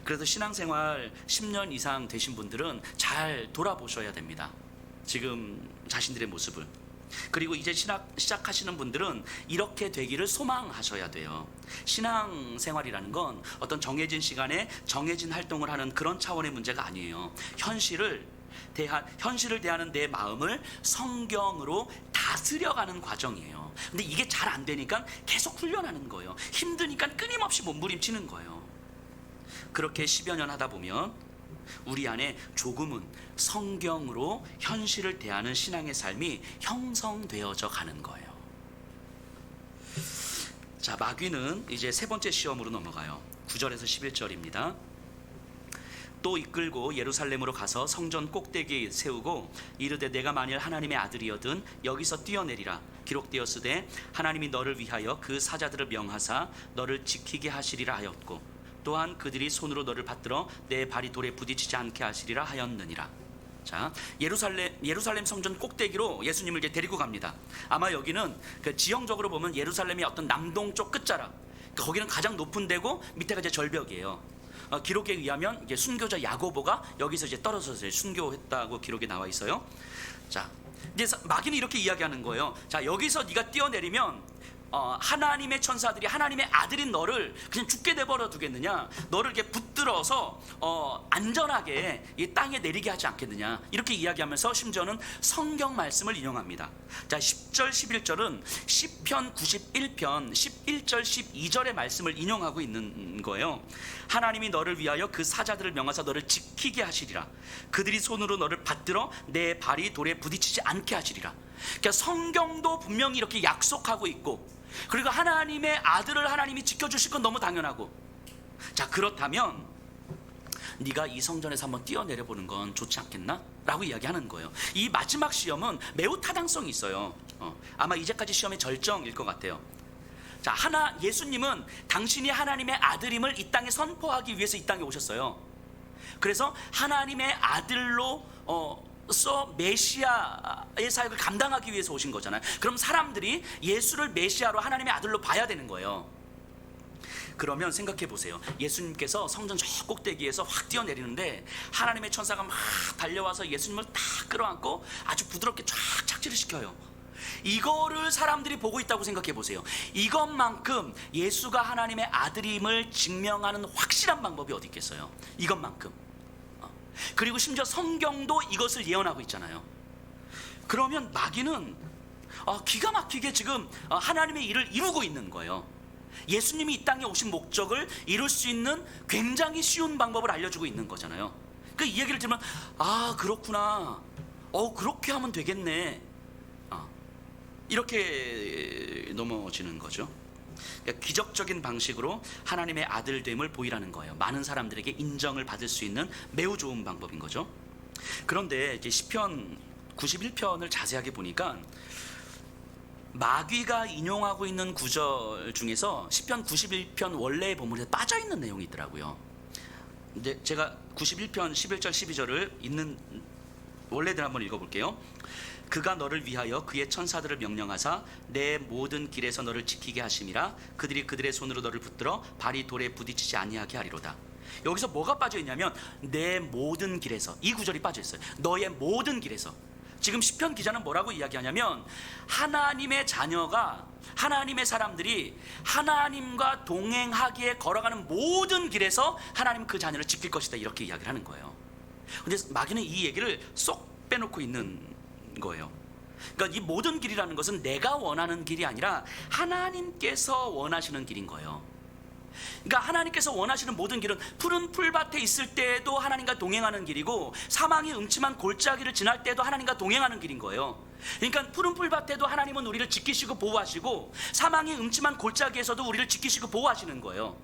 그래서 신앙생활 10년 이상 되신 분들은 잘 돌아보셔야 됩니다. 지금 자신들의 모습을. 그리고 이제 시작하시는 분들은 이렇게 되기를 소망하셔야 돼요. 신앙생활이라는 건 어떤 정해진 시간에 정해진 활동을 하는 그런 차원의 문제가 아니에요. 현실을 대하는 내 마음을 성경으로 다스려가는 과정이에요. 근데 이게 잘 안 되니까 계속 훈련하는 거예요. 힘드니까 끊임없이 몸부림치는 거예요. 그렇게 10여 년 하다 보면 우리 안에 조금은 성경으로 현실을 대하는 신앙의 삶이 형성되어져 가는 거예요. 자, 마귀는 이제 세 번째 시험으로 넘어가요. 9절에서 11절입니다. 또 이끌고 예루살렘으로 가서 성전 꼭대기에 세우고 이르되 내가 만일 하나님의 아들이여든 여기서 뛰어내리라. 기록되었으되 하나님이 너를 위하여 그 사자들을 명하사 너를 지키게 하시리라 하였고, 또한 그들이 손으로 너를 받들어 내 발이 돌에 부딪히지 않게 하시리라 하였느니라. 자, 예루살렘 성전 꼭대기로 예수님을 이제 데리고 갑니다. 아마 여기는 그 지형적으로 보면 예루살렘의 어떤 남동쪽 끝자락, 거기는 가장 높은 데고 밑에가 이제 절벽이에요. 기록에 의하면 이제 순교자 야고보가 여기서 이제 떨어져서 순교했다고 기록에 나와 있어요. 자, 이제 마귀는 이렇게 이야기하는 거예요. 자, 여기서 네가 뛰어내리면 하나님의 천사들이 하나님의 아들인 너를 그냥 죽게 내버려 두겠느냐, 너를 이렇게 붙들어서 안전하게 이 땅에 내리게 하지 않겠느냐, 이렇게 이야기하면서 심지어는 성경 말씀을 인용합니다. 자, 10절 11절은 시편 91편 11절 12절의 말씀을 인용하고 있는 거예요. 하나님이 너를 위하여 그 사자들을 명하사 너를 지키게 하시리라. 그들이 손으로 너를 받들어 내 발이 돌에 부딪히지 않게 하시리라. 그러니까 성경도 분명히 이렇게 약속하고 있고, 그리고 하나님의 아들을 하나님이 지켜주실 건 너무 당연하고, 자, 그렇다면 네가 이 성전에서 한번 뛰어내려 보는 건 좋지 않겠나? 라고 이야기하는 거예요. 이 마지막 시험은 매우 타당성이 있어요. 아마 이제까지 시험의 절정일 것 같아요. 자, 예수님은 당신이 하나님의 아들임을 이 땅에 선포하기 위해서 이 땅에 오셨어요. 그래서 하나님의 아들로 메시아의 사역을 감당하기 위해서 오신 거잖아요. 그럼 사람들이 예수를 메시아로 하나님의 아들로 봐야 되는 거예요. 그러면 생각해 보세요. 예수님께서 성전 저 꼭대기에서 확 뛰어내리는데 하나님의 천사가 막 달려와서 예수님을 딱 끌어안고 아주 부드럽게 쫙 착지를 시켜요. 이거를 사람들이 보고 있다고 생각해 보세요. 이것만큼 예수가 하나님의 아들임을 증명하는 확실한 방법이 어디 있겠어요? 이것만큼. 그리고 심지어 성경도 이것을 예언하고 있잖아요. 그러면 마귀는 기가 막히게 지금 하나님의 일을 이루고 있는 거예요. 예수님이 이 땅에 오신 목적을 이룰 수 있는 굉장히 쉬운 방법을 알려주고 있는 거잖아요. 그 이 얘기를 들으면 그렇구나, 그렇게 하면 되겠네, 이렇게 넘어지는 거죠. 그러니까 기적적인 방식으로 하나님의 아들됨을 보이라는 거예요. 많은 사람들에게 인정을 받을 수 있는 매우 좋은 방법인 거죠. 그런데 이제 시편 91편을 자세하게 보니까 마귀가 인용하고 있는 구절 중에서 시편 91편 원래의 본문에 빠져있는 내용이 있더라고요. 이제 제가 91편 11절 12절을 있는 원래대로 한번 읽어볼게요. 그가 너를 위하여 그의 천사들을 명령하사 내 모든 길에서 너를 지키게 하심이라. 그들이 그들의 손으로 너를 붙들어 발이 돌에 부딪히지 아니하게 하리로다. 여기서 뭐가 빠져있냐면 내 모든 길에서, 이 구절이 빠져있어요. 너의 모든 길에서. 지금 시편 기자는 뭐라고 이야기하냐면 하나님의 자녀가, 하나님의 사람들이 하나님과 동행하기에 걸어가는 모든 길에서 하나님 그 자녀를 지킬 것이다, 이렇게 이야기를 하는 거예요. 근데 마귀는 이 얘기를 쏙 빼놓고 있는 거예요. 그러니까 이 모든 길이라는 것은 내가 원하는 길이 아니라 하나님께서 원하시는 길인 거예요. 그러니까 하나님께서 원하시는 모든 길은 푸른 풀밭에 있을 때에도 하나님과 동행하는 길이고, 사망의 음침한 골짜기를 지날 때도 하나님과 동행하는 길인 거예요. 그러니까 푸른 풀밭에도 하나님은 우리를 지키시고 보호하시고, 사망의 음침한 골짜기에서도 우리를 지키시고 보호하시는 거예요.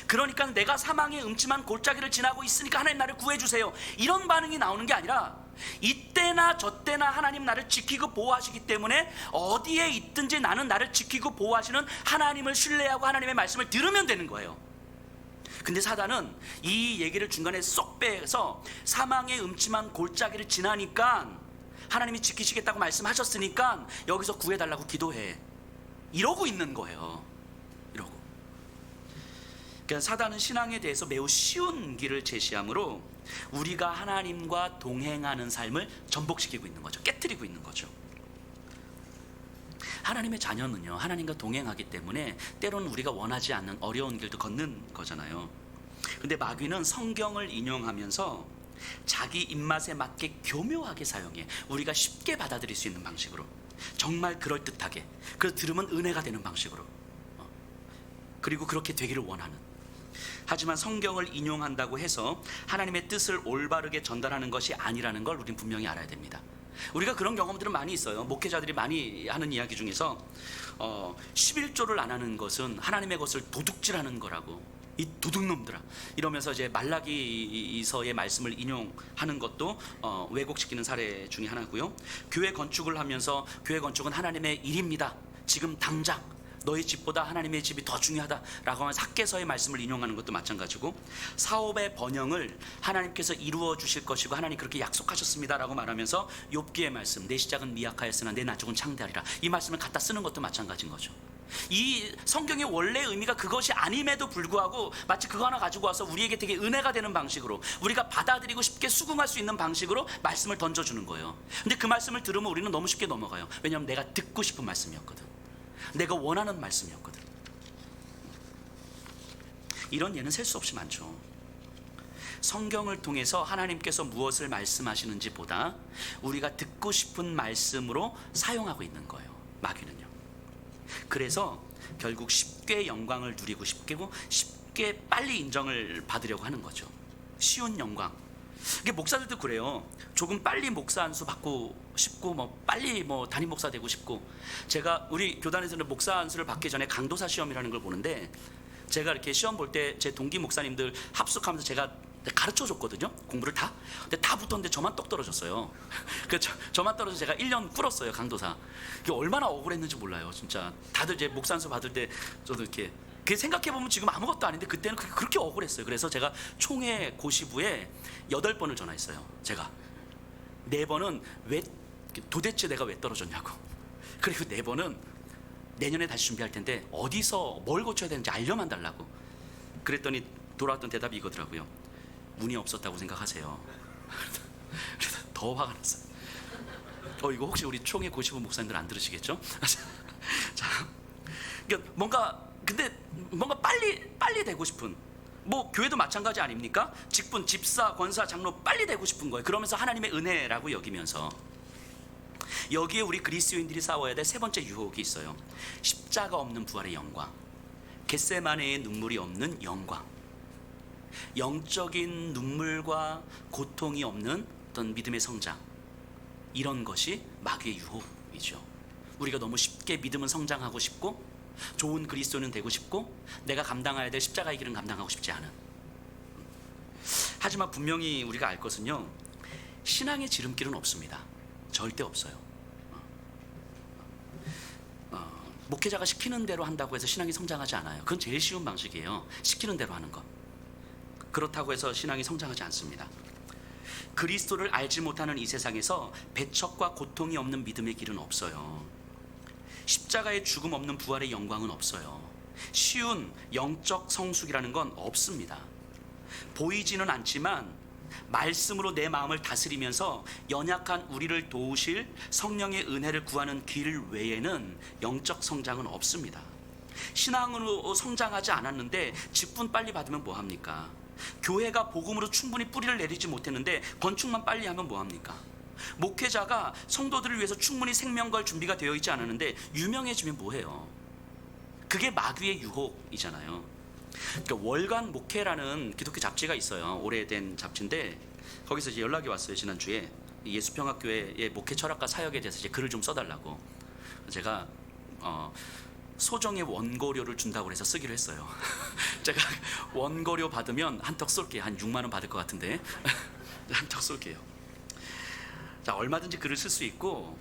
그러니까 내가 사망의 음침한 골짜기를 지나고 있으니까 하나님 나를 구해주세요, 이런 반응이 나오는 게 아니라 이때나 저때나 하나님 나를 지키고 보호하시기 때문에 어디에 있든지 나는 나를 지키고 보호하시는 하나님을 신뢰하고 하나님의 말씀을 들으면 되는 거예요. 근데 사단은 이 얘기를 중간에 쏙 빼서 사망의 음침한 골짜기를 지나니까 하나님이 지키시겠다고 말씀하셨으니까 여기서 구해달라고 기도해, 이러고 있는 거예요. 이러고. 그러니까 사단은 신앙에 대해서 매우 쉬운 길을 제시하므로 우리가 하나님과 동행하는 삶을 전복시키고 있는 거죠. 깨트리고 있는 거죠. 하나님의 자녀는요, 하나님과 동행하기 때문에 때로는 우리가 원하지 않는 어려운 길도 걷는 거잖아요. 근데 마귀는 성경을 인용하면서 자기 입맛에 맞게 교묘하게 사용해. 우리가 쉽게 받아들일 수 있는 방식으로, 정말 그럴듯하게, 그래서 들으면 은혜가 되는 방식으로, 그리고 그렇게 되기를 원하는. 하지만 성경을 인용한다고 해서 하나님의 뜻을 올바르게 전달하는 것이 아니라는 걸 우리는 분명히 알아야 됩니다. 우리가 그런 경험들은 많이 있어요. 목회자들이 많이 하는 이야기 중에서 11조를 안 하는 것은 하나님의 것을 도둑질하는 거라고, 이 도둑놈들아, 이러면서 이제 말라기서의 말씀을 인용하는 것도 왜곡시키는 사례 중에 하나고요. 교회 건축을 하면서 교회 건축은 하나님의 일입니다, 지금 당장 너희 집보다 하나님의 집이 더 중요하다라고 하면 삭개서의 말씀을 인용하는 것도 마찬가지고, 사업의 번영을 하나님께서 이루어 주실 것이고 하나님 그렇게 약속하셨습니다라고 말하면서 욥기의 말씀, 내 시작은 미약하였으나 내 나중은 창대하리라, 이 말씀을 갖다 쓰는 것도 마찬가지인 거죠. 이 성경의 원래 의미가 그것이 아님에도 불구하고 마치 그거 하나 가지고 와서 우리에게 되게 은혜가 되는 방식으로, 우리가 받아들이고 쉽게 수긍할 수 있는 방식으로 말씀을 던져주는 거예요. 근데 그 말씀을 들으면 우리는 너무 쉽게 넘어가요. 왜냐하면 내가 듣고 싶은 말씀이었거든, 내가 원하는 말씀이었거든. 이런 예는 셀 수 없이 많죠. 성경을 통해서 하나님께서 무엇을 말씀하시는지 보다 우리가 듣고 싶은 말씀으로 사용하고 있는 거예요, 마귀는요. 그래서 결국 쉽게 영광을 누리고 쉽게 빨리 인정을 받으려고 하는 거죠. 쉬운 영광. 이게 목사들도 그래요. 조금 빨리 목사 안수 받고 싶고, 빨리 담임 목사 되고 싶고. 제가 우리 교단에서는 목사 안수를 받기 전에 강도사 시험이라는 걸 보는데, 제가 이렇게 시험 볼 때 제 동기 목사님들 합숙하면서 제가 가르쳐 줬거든요, 공부를 다. 근데 다 붙었는데 저만 똑 떨어졌어요. 그래서 저만 떨어져서 제가 1년 꿇었어요, 강도사. 이게 얼마나 억울했는지 몰라요, 진짜. 다들 제 목사 안수 받을 때 저도 이렇게 생각해보면 지금 아무것도 아닌데 그때는 그렇게 억울했어요. 그래서 제가 총회 고시부에 8번을 전화했어요. 제가 4번은 도대체 내가 왜 떨어졌냐고, 그리고 4번은 내년에 다시 준비할 텐데 어디서 뭘 고쳐야 되는지 알려만 달라고. 그랬더니 돌아왔던 대답이 이거더라고요. 운이 없었다고 생각하세요. 그래서 더 화가 났어요. 이거 혹시 우리 총회 고시부 목사님들 안 들으시겠죠? 자, 그러니까 뭔가 빨리 되고 싶은, 뭐 교회도 마찬가지 아닙니까? 직분, 집사, 권사, 장로 빨리 되고 싶은 거예요. 그러면서 하나님의 은혜라고 여기면서, 여기에 우리 그리스도인들이 싸워야 될 세 번째 유혹이 있어요. 십자가 없는 부활의 영광, 겟세마네의 눈물이 없는 영광. 영적인 눈물과 고통이 없는 어떤 믿음의 성장, 이런 것이 마귀의 유혹이죠. 우리가 너무 쉽게 믿음은 성장하고 싶고, 좋은 그리스도는 되고 싶고, 내가 감당해야 될 십자가의 길은 감당하고 싶지 않은. 하지만 분명히 우리가 알 것은요, 신앙의 지름길은 없습니다. 절대 없어요. 목회자가 시키는 대로 한다고 해서 신앙이 성장하지 않아요. 그건 제일 쉬운 방식이에요. 시키는 대로 하는 것. 그렇다고 해서 신앙이 성장하지 않습니다. 그리스도를 알지 못하는 이 세상에서 배척과 고통이 없는 믿음의 길은 없어요. 십자가의 죽음 없는 부활의 영광은 없어요. 쉬운 영적 성숙이라는 건 없습니다. 보이지는 않지만 말씀으로 내 마음을 다스리면서 연약한 우리를 도우실 성령의 은혜를 구하는 길 외에는 영적 성장은 없습니다. 신앙으로 성장하지 않았는데 직분 빨리 받으면 뭐합니까? 교회가 복음으로 충분히 뿌리를 내리지 못했는데 건축만 빨리 하면 뭐합니까? 목회자가 성도들을 위해서 충분히 생명 걸 준비가 되어 있지 않았는데 유명해지면 뭐해요? 그게 마귀의 유혹이잖아요. 그러니까 월간 목회라는 기독교 잡지가 있어요. 오래된 잡지인데 거기서 이제 연락이 왔어요. 지난주에 예수평학교의 목회 철학과 사역에 대해서 이제 글을 좀 써달라고. 제가 소정의 원고료를 준다고 해서 쓰기로 했어요. 제가 원고료 받으면 한턱 쏠게요. 한 6만 원 받을 것 같은데 한턱 쏠게요. 자, 얼마든지 글을 쓸 수 있고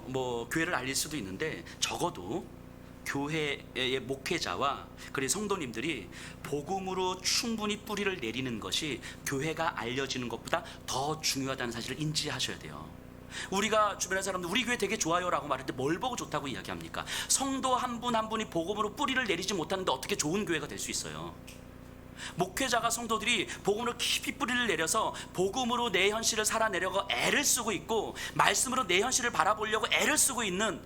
뭐 교회를 알릴 수도 있는데, 적어도 교회의 목회자와 그리고 성도님들이 복음으로 충분히 뿌리를 내리는 것이 교회가 알려지는 것보다 더 중요하다는 사실을 인지하셔야 돼요. 우리가 주변의 사람들 우리 교회 되게 좋아요 라고 말할 때 뭘 보고 좋다고 이야기합니까? 성도 한 분 한 분이 복음으로 뿌리를 내리지 못하는데 어떻게 좋은 교회가 될 수 있어요? 목회자가 성도들이 복음으로 깊이 뿌리를 내려서 복음으로 내 현실을 살아내려고 애를 쓰고 있고, 말씀으로 내 현실을 바라보려고 애를 쓰고 있는,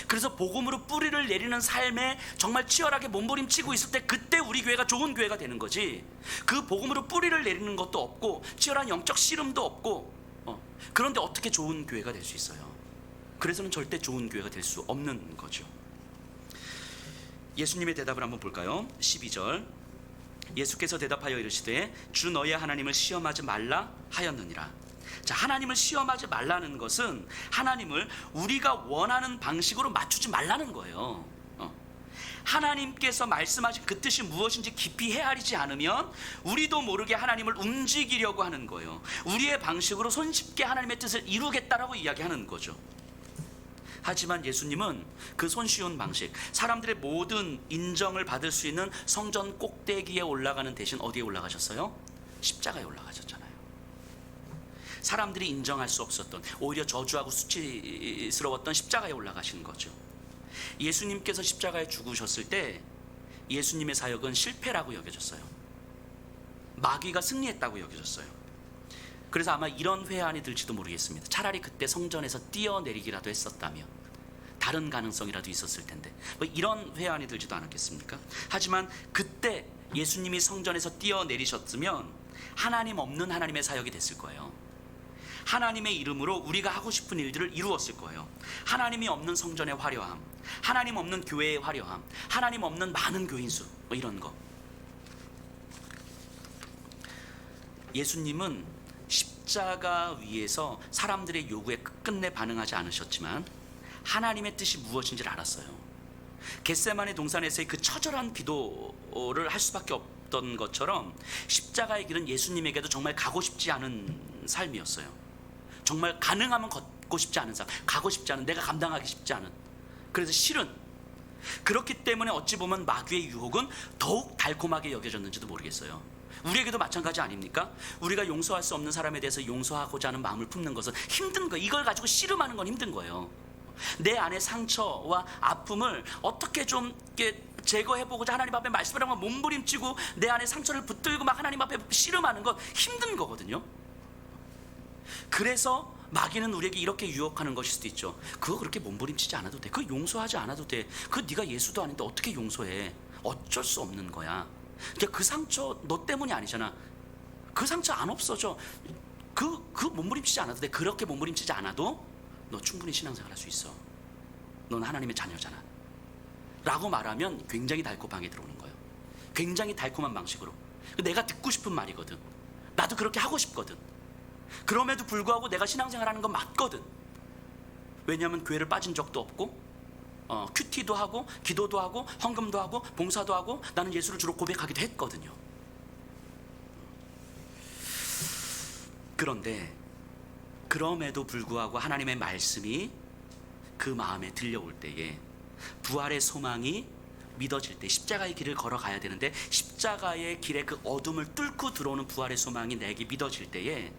그래서 복음으로 뿌리를 내리는 삶에 정말 치열하게 몸부림치고 있을 때, 그때 우리 교회가 좋은 교회가 되는 거지. 그 복음으로 뿌리를 내리는 것도 없고 치열한 영적 씨름도 없고, 그런데 어떻게 좋은 교회가 될 수 있어요? 그래서는 절대 좋은 교회가 될 수 없는 거죠. 예수님의 대답을 한번 볼까요? 12절. 예수께서 대답하여 이르시되 주 너의 하나님을 시험하지 말라 하였느니라. 자, 하나님을 시험하지 말라는 것은 하나님을 우리가 원하는 방식으로 맞추지 말라는 거예요. 하나님께서 말씀하신 그 뜻이 무엇인지 깊이 헤아리지 않으면 우리도 모르게 하나님을 움직이려고 하는 거예요. 우리의 방식으로 손쉽게 하나님의 뜻을 이루겠다라고 이야기하는 거죠. 하지만 예수님은 그 손쉬운 방식, 사람들의 모든 인정을 받을 수 있는 성전 꼭대기에 올라가는 대신 어디에 올라가셨어요? 십자가에 올라가셨잖아요. 사람들이 인정할 수 없었던, 오히려 저주하고 수치스러웠던 십자가에 올라가신 거죠. 예수님께서 십자가에 죽으셨을 때 예수님의 사역은 실패라고 여겨졌어요. 마귀가 승리했다고 여겨졌어요. 그래서 아마 이런 회한이 들지도 모르겠습니다. 차라리 그때 성전에서 뛰어내리기라도 했었다면 다른 가능성이라도 있었을 텐데, 뭐 이런 회한이 들지도 않았겠습니까? 하지만 그때 예수님이 성전에서 뛰어내리셨으면 하나님 없는 하나님의 사역이 됐을 거예요. 하나님의 이름으로 우리가 하고 싶은 일들을 이루었을 거예요. 하나님이 없는 성전의 화려함, 하나님 없는 교회의 화려함, 하나님 없는 많은 교인수, 뭐 이런 거. 예수님은 십자가 위에서 사람들의 요구에 끝끝내 반응하지 않으셨지만 하나님의 뜻이 무엇인지를 알았어요. 겟세마네 동산에서의 그 처절한 기도를 할 수밖에 없던 것처럼 십자가의 길은 예수님에게도 정말 가고 싶지 않은 삶이었어요. 정말 가능하면 걷고 싶지 않은 삶, 가고 싶지 않은, 내가 감당하기 쉽지 않은, 그래서 싫은. 그렇기 때문에 어찌 보면 마귀의 유혹은 더욱 달콤하게 여겨졌는지도 모르겠어요. 우리에게도 마찬가지 아닙니까? 우리가 용서할 수 없는 사람에 대해서 용서하고자 하는 마음을 품는 것은 힘든 거예요. 이걸 가지고 씨름하는 건 힘든 거예요. 내 안의 상처와 아픔을 어떻게 좀 제거해보고자 하나님 앞에 말씀을 하면 몸부림치고 내 안의 상처를 붙들고 막 하나님 앞에 씨름하는 건 힘든 거거든요. 그래서 마귀는 우리에게 이렇게 유혹하는 것일 수도 있죠. 그거 그렇게 몸부림치지 않아도 돼. 그거 용서하지 않아도 돼. 그거 네가 예수도 아닌데 어떻게 용서해? 어쩔 수 없는 거야. 그러니까 그 상처 너 때문이 아니잖아. 그 상처 안 없어져. 그 몸부림치지 않아도 돼. 그렇게 몸부림치지 않아도 너 충분히 신앙생활 할 수 있어. 넌 하나님의 자녀잖아 라고 말하면 굉장히 달콤하게 들어오는 거예요. 굉장히 달콤한 방식으로. 내가 듣고 싶은 말이거든. 나도 그렇게 하고 싶거든. 그럼에도 불구하고 내가 신앙생활 하는 건 맞거든. 왜냐하면 교회를 빠진 적도 없고 큐티도 하고 기도도 하고 헌금도 하고 봉사도 하고 나는 예수를 주로 고백하기도 했거든요. 그런데 그럼에도 불구하고 하나님의 말씀이 그 마음에 들려올 때에 부활의 소망이 믿어질 때 십자가의 길을 걸어가야 되는데 십자가의 길에 그 어둠을 뚫고 들어오는 부활의 소망이 내게 믿어질 때에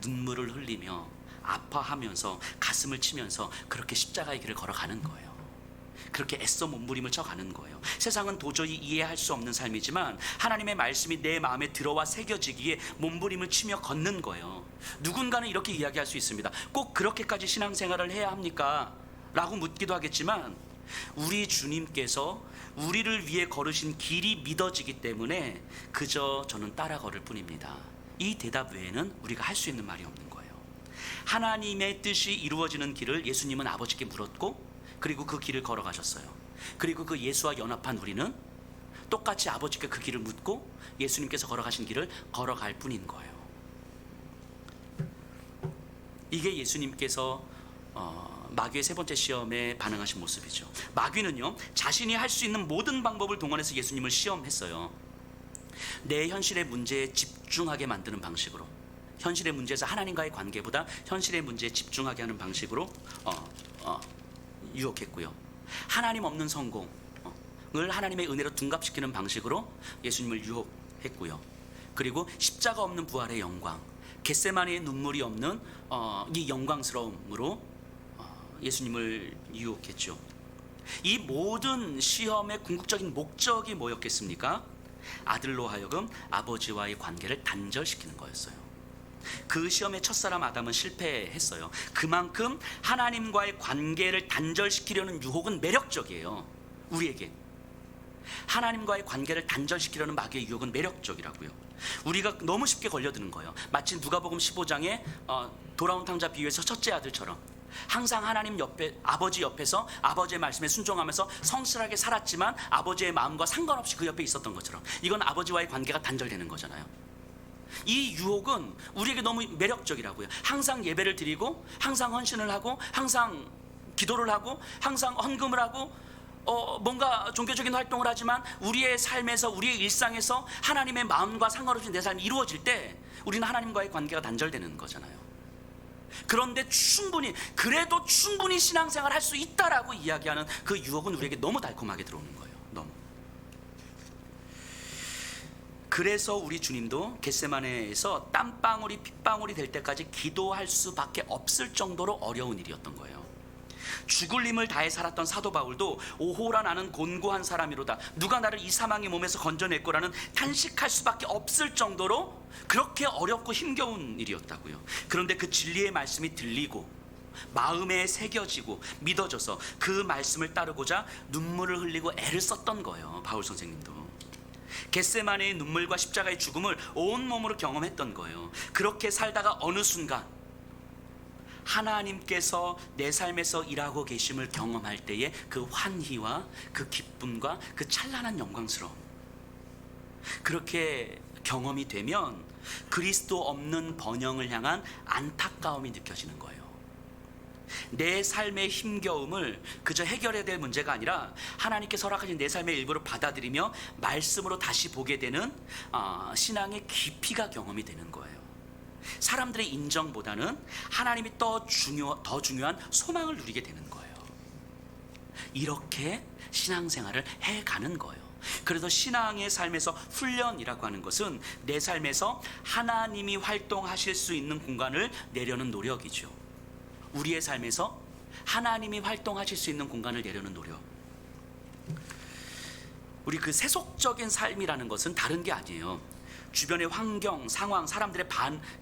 눈물을 흘리며 아파하면서 가슴을 치면서 그렇게 십자가의 길을 걸어가는 거예요. 그렇게 애써 몸부림을 쳐가는 거예요. 세상은 도저히 이해할 수 없는 삶이지만 하나님의 말씀이 내 마음에 들어와 새겨지기에 몸부림을 치며 걷는 거예요. 누군가는 이렇게 이야기할 수 있습니다. 꼭 그렇게까지 신앙생활을 해야 합니까? 라고 묻기도 하겠지만 우리 주님께서 우리를 위해 걸으신 길이 믿어지기 때문에 그저 저는 따라 걸을 뿐입니다. 이 대답 외에는 우리가 할 수 있는 말이 없는 거예요. 하나님의 뜻이 이루어지는 길을 예수님은 아버지께 물었고 그리고 그 길을 걸어가셨어요. 그리고 그 예수와 연합한 우리는 똑같이 아버지께 그 길을 묻고 예수님께서 걸어가신 길을 걸어갈 뿐인 거예요. 이게 예수님께서 마귀의 세 번째 시험에 반응하신 모습이죠. 마귀는요 자신이 할 수 있는 모든 방법을 동원해서 예수님을 시험했어요. 내 현실의 문제에 집중하게 만드는 방식으로, 현실의 문제에서 하나님과의 관계보다 현실의 문제에 집중하게 하는 방식으로 유혹했고요. 하나님 없는 성공을 하나님의 은혜로 둔갑시키는 방식으로 예수님을 유혹했고요. 그리고 십자가 없는 부활의 영광, 겟세마네의 눈물이 없는 이 영광스러움으로 예수님을 유혹했죠. 이 모든 시험의 궁극적인 목적이 뭐였겠습니까? 아들로 하여금 아버지와의 관계를 단절시키는 거였어요. 그 시험의 첫사람 아담은 실패했어요. 그만큼 하나님과의 관계를 단절시키려는 유혹은 매력적이에요. 우리에게 하나님과의 관계를 단절시키려는 마귀의 유혹은 매력적이라고요. 우리가 너무 쉽게 걸려드는 거예요. 마치 누가복음 15장에 돌아온 탕자 비유에서 첫째 아들처럼 항상 하나님 옆에, 아버지 옆에서 아버지의 말씀에 순종하면서 성실하게 살았지만 아버지의 마음과 상관없이 그 옆에 있었던 것처럼 이건 아버지와의 관계가 단절되는 거잖아요. 이 유혹은 우리에게 너무 매력적이라고요. 항상 예배를 드리고 항상 헌신을 하고 항상 기도를 하고 항상 헌금을 하고 뭔가 종교적인 활동을 하지만 우리의 삶에서, 우리의 일상에서 하나님의 마음과 상관없이 내 삶이 이루어질 때 우리는 하나님과의 관계가 단절되는 거잖아요. 그런데 그래도 충분히 신앙생활 할 수 있다라고 이야기하는 그 유혹은 우리에게 너무 달콤하게 들어오는 거예요. 너무. 그래서 우리 주님도 겟세마네에서 땀방울이 핏방울이 될 때까지 기도할 수밖에 없을 정도로 어려운 일이었던 거예요. 죽을 힘을 다해 살았던 사도 바울도 오호라 나는 곤고한 사람이로다, 누가 나를 이 사망의 몸에서 건져냈고라는 탄식할 수밖에 없을 정도로 그렇게 어렵고 힘겨운 일이었다고요. 그런데 그 진리의 말씀이 들리고 마음에 새겨지고 믿어져서 그 말씀을 따르고자 눈물을 흘리고 애를 썼던 거예요. 바울 선생님도 겟세마네의 눈물과 십자가의 죽음을 온몸으로 경험했던 거예요. 그렇게 살다가 어느 순간 하나님께서 내 삶에서 일하고 계심을 경험할 때의 그 환희와 그 기쁨과 그 찬란한 영광스러움, 그렇게 경험이 되면 그리스도 없는 번영을 향한 안타까움이 느껴지는 거예요. 내 삶의 힘겨움을 그저 해결해야 될 문제가 아니라 하나님께서 허락하신 내 삶의 일부를 받아들이며 말씀으로 다시 보게 되는 신앙의 깊이가 경험이 되는 거예요. 사람들의 인정보다는 하나님이 더 중요한 소망을 누리게 되는 거예요. 이렇게 신앙생활을 해가는 거예요. 그래서 신앙의 삶에서 훈련이라고 하는 것은 내 삶에서 하나님이 활동하실 수 있는 공간을 내려는 노력이죠. 우리의 삶에서 하나님이 활동하실 수 있는 공간을 내려는 노력. 우리 그 세속적인 삶이라는 것은 다른 게 아니에요. 주변의 환경, 상황, 사람들의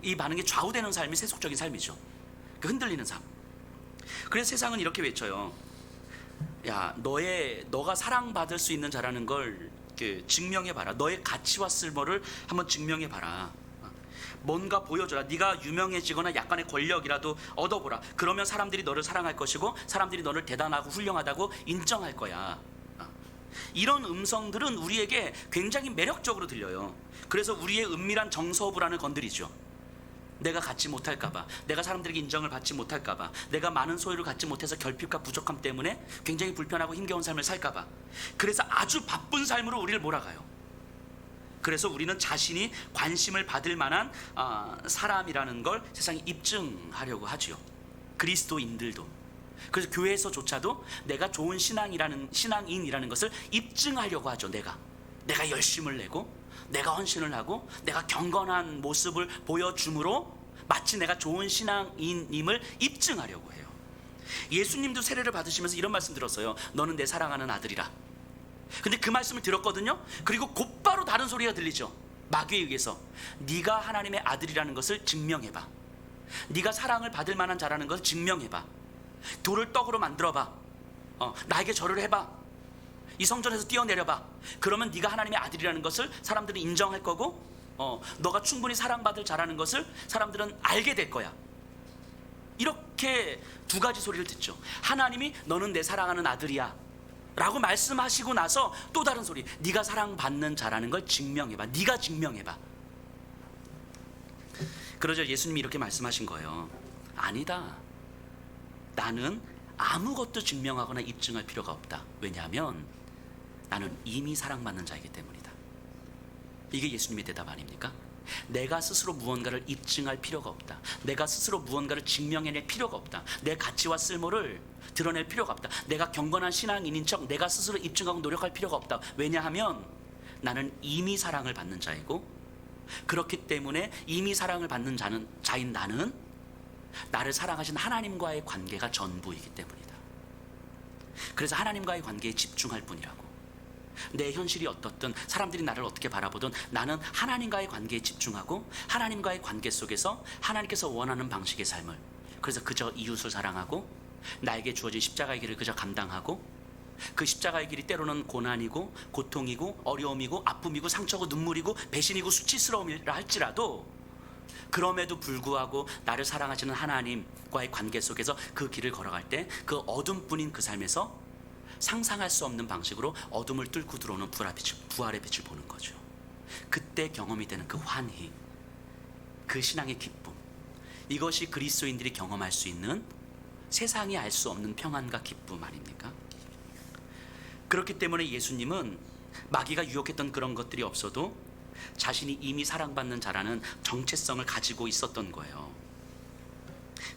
이 반응에 좌우되는 삶이 세속적인 삶이죠. 그 흔들리는 삶. 그래서 세상은 이렇게 외쳐요. 야, 너가 사랑받을 수 있는 자라는 걸 증명해봐라. 너의 가치와 쓸모를 한번 증명해봐라. 뭔가 보여줘라. 네가 유명해지거나 약간의 권력이라도 얻어보라. 그러면 사람들이 너를 사랑할 것이고 사람들이 너를 대단하고 훌륭하다고 인정할 거야. 이런 음성들은 우리에게 굉장히 매력적으로 들려요. 그래서 우리의 은밀한 정서 불안을 건드리죠. 내가 갖지 못할까봐, 내가 사람들에게 인정을 받지 못할까봐, 내가 많은 소유를 갖지 못해서 결핍과 부족함 때문에 굉장히 불편하고 힘겨운 삶을 살까봐. 그래서 아주 바쁜 삶으로 우리를 몰아가요. 그래서 우리는 자신이 관심을 받을 만한 사람이라는 걸 세상에 입증하려고 하지요. 그리스도인들도. 그래서 교회에서조차도 내가 좋은 신앙인이라는 것을 입증하려고 하죠. 내가 열심을 내고, 내가 헌신을 하고, 내가 경건한 모습을 보여줌으로 마치 내가 좋은 신앙인임을 입증하려고 해요. 예수님도 세례를 받으시면서 이런 말씀 들었어요. 너는 내 사랑하는 아들이라. 근데 그 말씀을 들었거든요. 그리고 곧바로 다른 소리가 들리죠. 마귀에 의해서 네가 하나님의 아들이라는 것을 증명해봐. 네가 사랑을 받을 만한 자라는 것을 증명해봐. 돌을 떡으로 만들어봐. 나에게 절을 해봐. 이 성전에서 뛰어내려봐. 그러면 네가 하나님의 아들이라는 것을 사람들이 인정할 거고, 너가 충분히 사랑받을 자라는 것을 사람들은 알게 될 거야. 이렇게 두 가지 소리를 듣죠. 하나님이 너는 내 사랑하는 아들이야 라고 말씀하시고 나서 또 다른 소리, 네가 사랑받는 자라는 걸 증명해봐. 네가 증명해봐. 그러자 예수님이 이렇게 말씀하신 거예요. 아니다. 나는 아무것도 증명하거나 입증할 필요가 없다. 왜냐하면 나는 이미 사랑받는 자이기 때문이다. 이게 예수님의 대답 아닙니까? 내가 스스로 무언가를 입증할 필요가 없다. 내가 스스로 무언가를 증명해낼 필요가 없다. 내 가치와 쓸모를 드러낼 필요가 없다. 내가 경건한 신앙인인 척 내가 스스로 입증하고 노력할 필요가 없다. 왜냐하면 나는 이미 사랑을 받는 자이고, 그렇기 때문에 이미 사랑을 받는 자인 나는 나를 사랑하신 하나님과의 관계가 전부이기 때문이다. 그래서 하나님과의 관계에 집중할 뿐이라고. 내 현실이 어떻든, 사람들이 나를 어떻게 바라보든 나는 하나님과의 관계에 집중하고, 하나님과의 관계 속에서 하나님께서 원하는 방식의 삶을, 그래서 그저 이웃을 사랑하고, 나에게 주어진 십자가의 길을 그저 감당하고, 그 십자가의 길이 때로는 고난이고 고통이고 어려움이고 아픔이고 상처고 눈물이고 배신이고 수치스러움이라 할지라도, 그럼에도 불구하고 나를 사랑하시는 하나님과의 관계 속에서 그 길을 걸어갈 때 그 어둠뿐인 그 삶에서 상상할 수 없는 방식으로 어둠을 뚫고 들어오는 부활의 빛을 보는 거죠. 그때 경험이 되는 그 환희, 그 신앙의 기쁨, 이것이 그리스도인들이 경험할 수 있는 세상이 알 수 없는 평안과 기쁨 아닙니까? 그렇기 때문에 예수님은 마귀가 유혹했던 그런 것들이 없어도 자신이 이미 사랑받는 자라는 정체성을 가지고 있었던 거예요.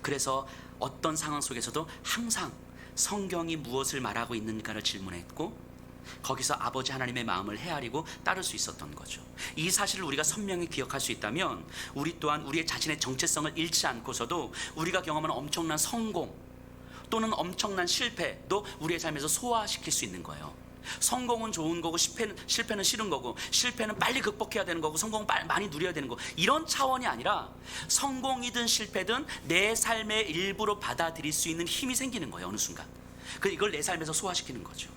그래서 어떤 상황 속에서도 항상 성경이 무엇을 말하고 있는가를 질문했고, 거기서 아버지 하나님의 마음을 헤아리고 따를 수 있었던 거죠. 이 사실을 우리가 선명히 기억할 수 있다면 우리 또한 우리의 자신의 정체성을 잃지 않고서도 우리가 경험하는 엄청난 성공 또는 엄청난 실패도 우리의 삶에서 소화시킬 수 있는 거예요. 성공은 좋은 거고 실패는 싫은 거고, 실패는 빨리 극복해야 되는 거고 성공은 많이 누려야 되는 거, 이런 차원이 아니라 성공이든 실패든 내 삶의 일부로 받아들일 수 있는 힘이 생기는 거예요. 어느 순간 그래서 이걸 내 삶에서 소화시키는 거죠.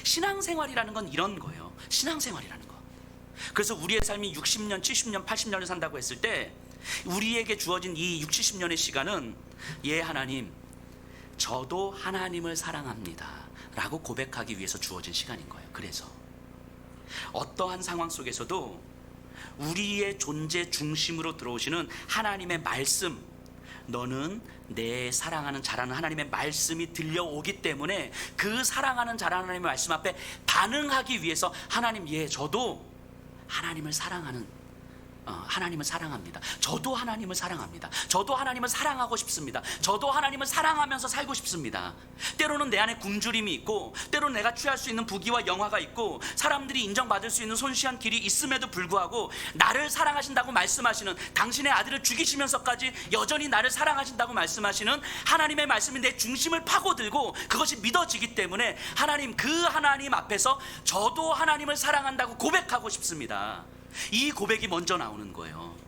신앙생활이라는 건 이런 거예요. 신앙생활이라는 거. 그래서 우리의 삶이 60년, 70년, 80년을 산다고 했을 때 우리에게 주어진 이 60, 70년의 시간은, 예 하나님, 저도 하나님을 사랑합니다 라고 고백하기 위해서 주어진 시간인 거예요. 그래서 어떠한 상황 속에서도 우리의 존재 중심으로 들어오시는 하나님의 말씀, 너는 내 사랑하는 자라는 하나님의 말씀이 들려오기 때문에 그 사랑하는 자라는 하나님의 말씀 앞에 반응하기 위해서, 하나님, 예, 저도 하나님을 사랑하는, 하나님을 사랑합니다. 저도 하나님을 사랑합니다. 저도 하나님을 사랑하고 싶습니다. 저도 하나님을 사랑하면서 살고 싶습니다. 때로는 내 안에 굶주림이 있고, 때로는 내가 취할 수 있는 부귀와 영화가 있고, 사람들이 인정받을 수 있는 손쉬한 길이 있음에도 불구하고 나를 사랑하신다고 말씀하시는, 당신의 아들을 죽이시면서까지 여전히 나를 사랑하신다고 말씀하시는 하나님의 말씀이 내 중심을 파고들고 그것이 믿어지기 때문에 하나님, 그 하나님 앞에서 저도 하나님을 사랑한다고 고백하고 싶습니다. 이 고백이 먼저 나오는 거예요.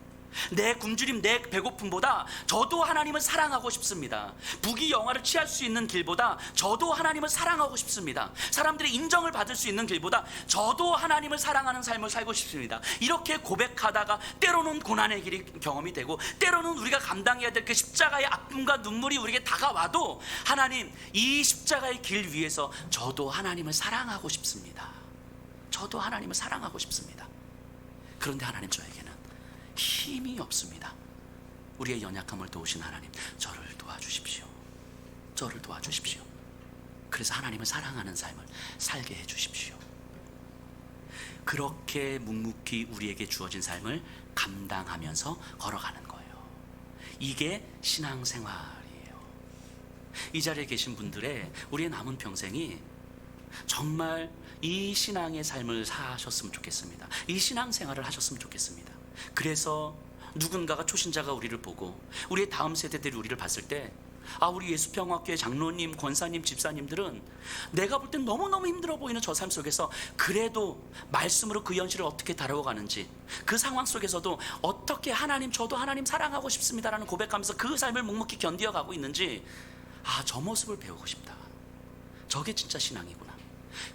내 굶주림, 내 배고픔보다 저도 하나님을 사랑하고 싶습니다. 부귀 영화를 취할 수 있는 길보다 저도 하나님을 사랑하고 싶습니다. 사람들의 인정을 받을 수 있는 길보다 저도 하나님을 사랑하는 삶을 살고 싶습니다. 이렇게 고백하다가 때로는 고난의 길이 경험이 되고, 때로는 우리가 감당해야 될 그 십자가의 아픔과 눈물이 우리에게 다가와도, 하나님, 이 십자가의 길 위에서 저도 하나님을 사랑하고 싶습니다. 저도 하나님을 사랑하고 싶습니다. 그런데 하나님, 저에게는 힘이 없습니다. 우리의 연약함을 도우신 하나님, 저를 도와주십시오. 저를 도와주십시오. 그래서 하나님을 사랑하는 삶을 살게 해주십시오. 그렇게 묵묵히 우리에게 주어진 삶을 감당하면서 걸어가는 거예요. 이게 신앙생활이에요. 이 자리에 계신 분들의 우리의 남은 평생이 정말 이 신앙의 삶을 사셨으면 좋겠습니다. 이 신앙생활을 하셨으면 좋겠습니다. 그래서 누군가가, 초신자가 우리를 보고, 우리의 다음 세대들이 우리를 봤을 때, 우리 예수평화교회 장로님, 권사님, 집사님들은 내가 볼 땐 너무너무 힘들어 보이는 저 삶 속에서 그래도 말씀으로 그 현실을 어떻게 다뤄가는지, 그 상황 속에서도 어떻게 하나님, 저도 하나님 사랑하고 싶습니다라는 고백하면서 그 삶을 묵묵히 견디어가고 있는지, 저 모습을 배우고 싶다. 저게 진짜 신앙이구나.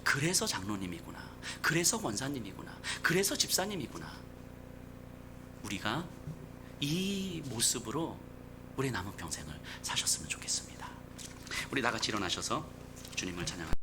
그래서 장로님이구나. 그래서 권사님이구나. 그래서 집사님이구나. 우리가 이 모습으로 우리 남은 평생을 사셨으면 좋겠습니다. 우리 다 같이 일어나셔서 주님을 찬양합니다.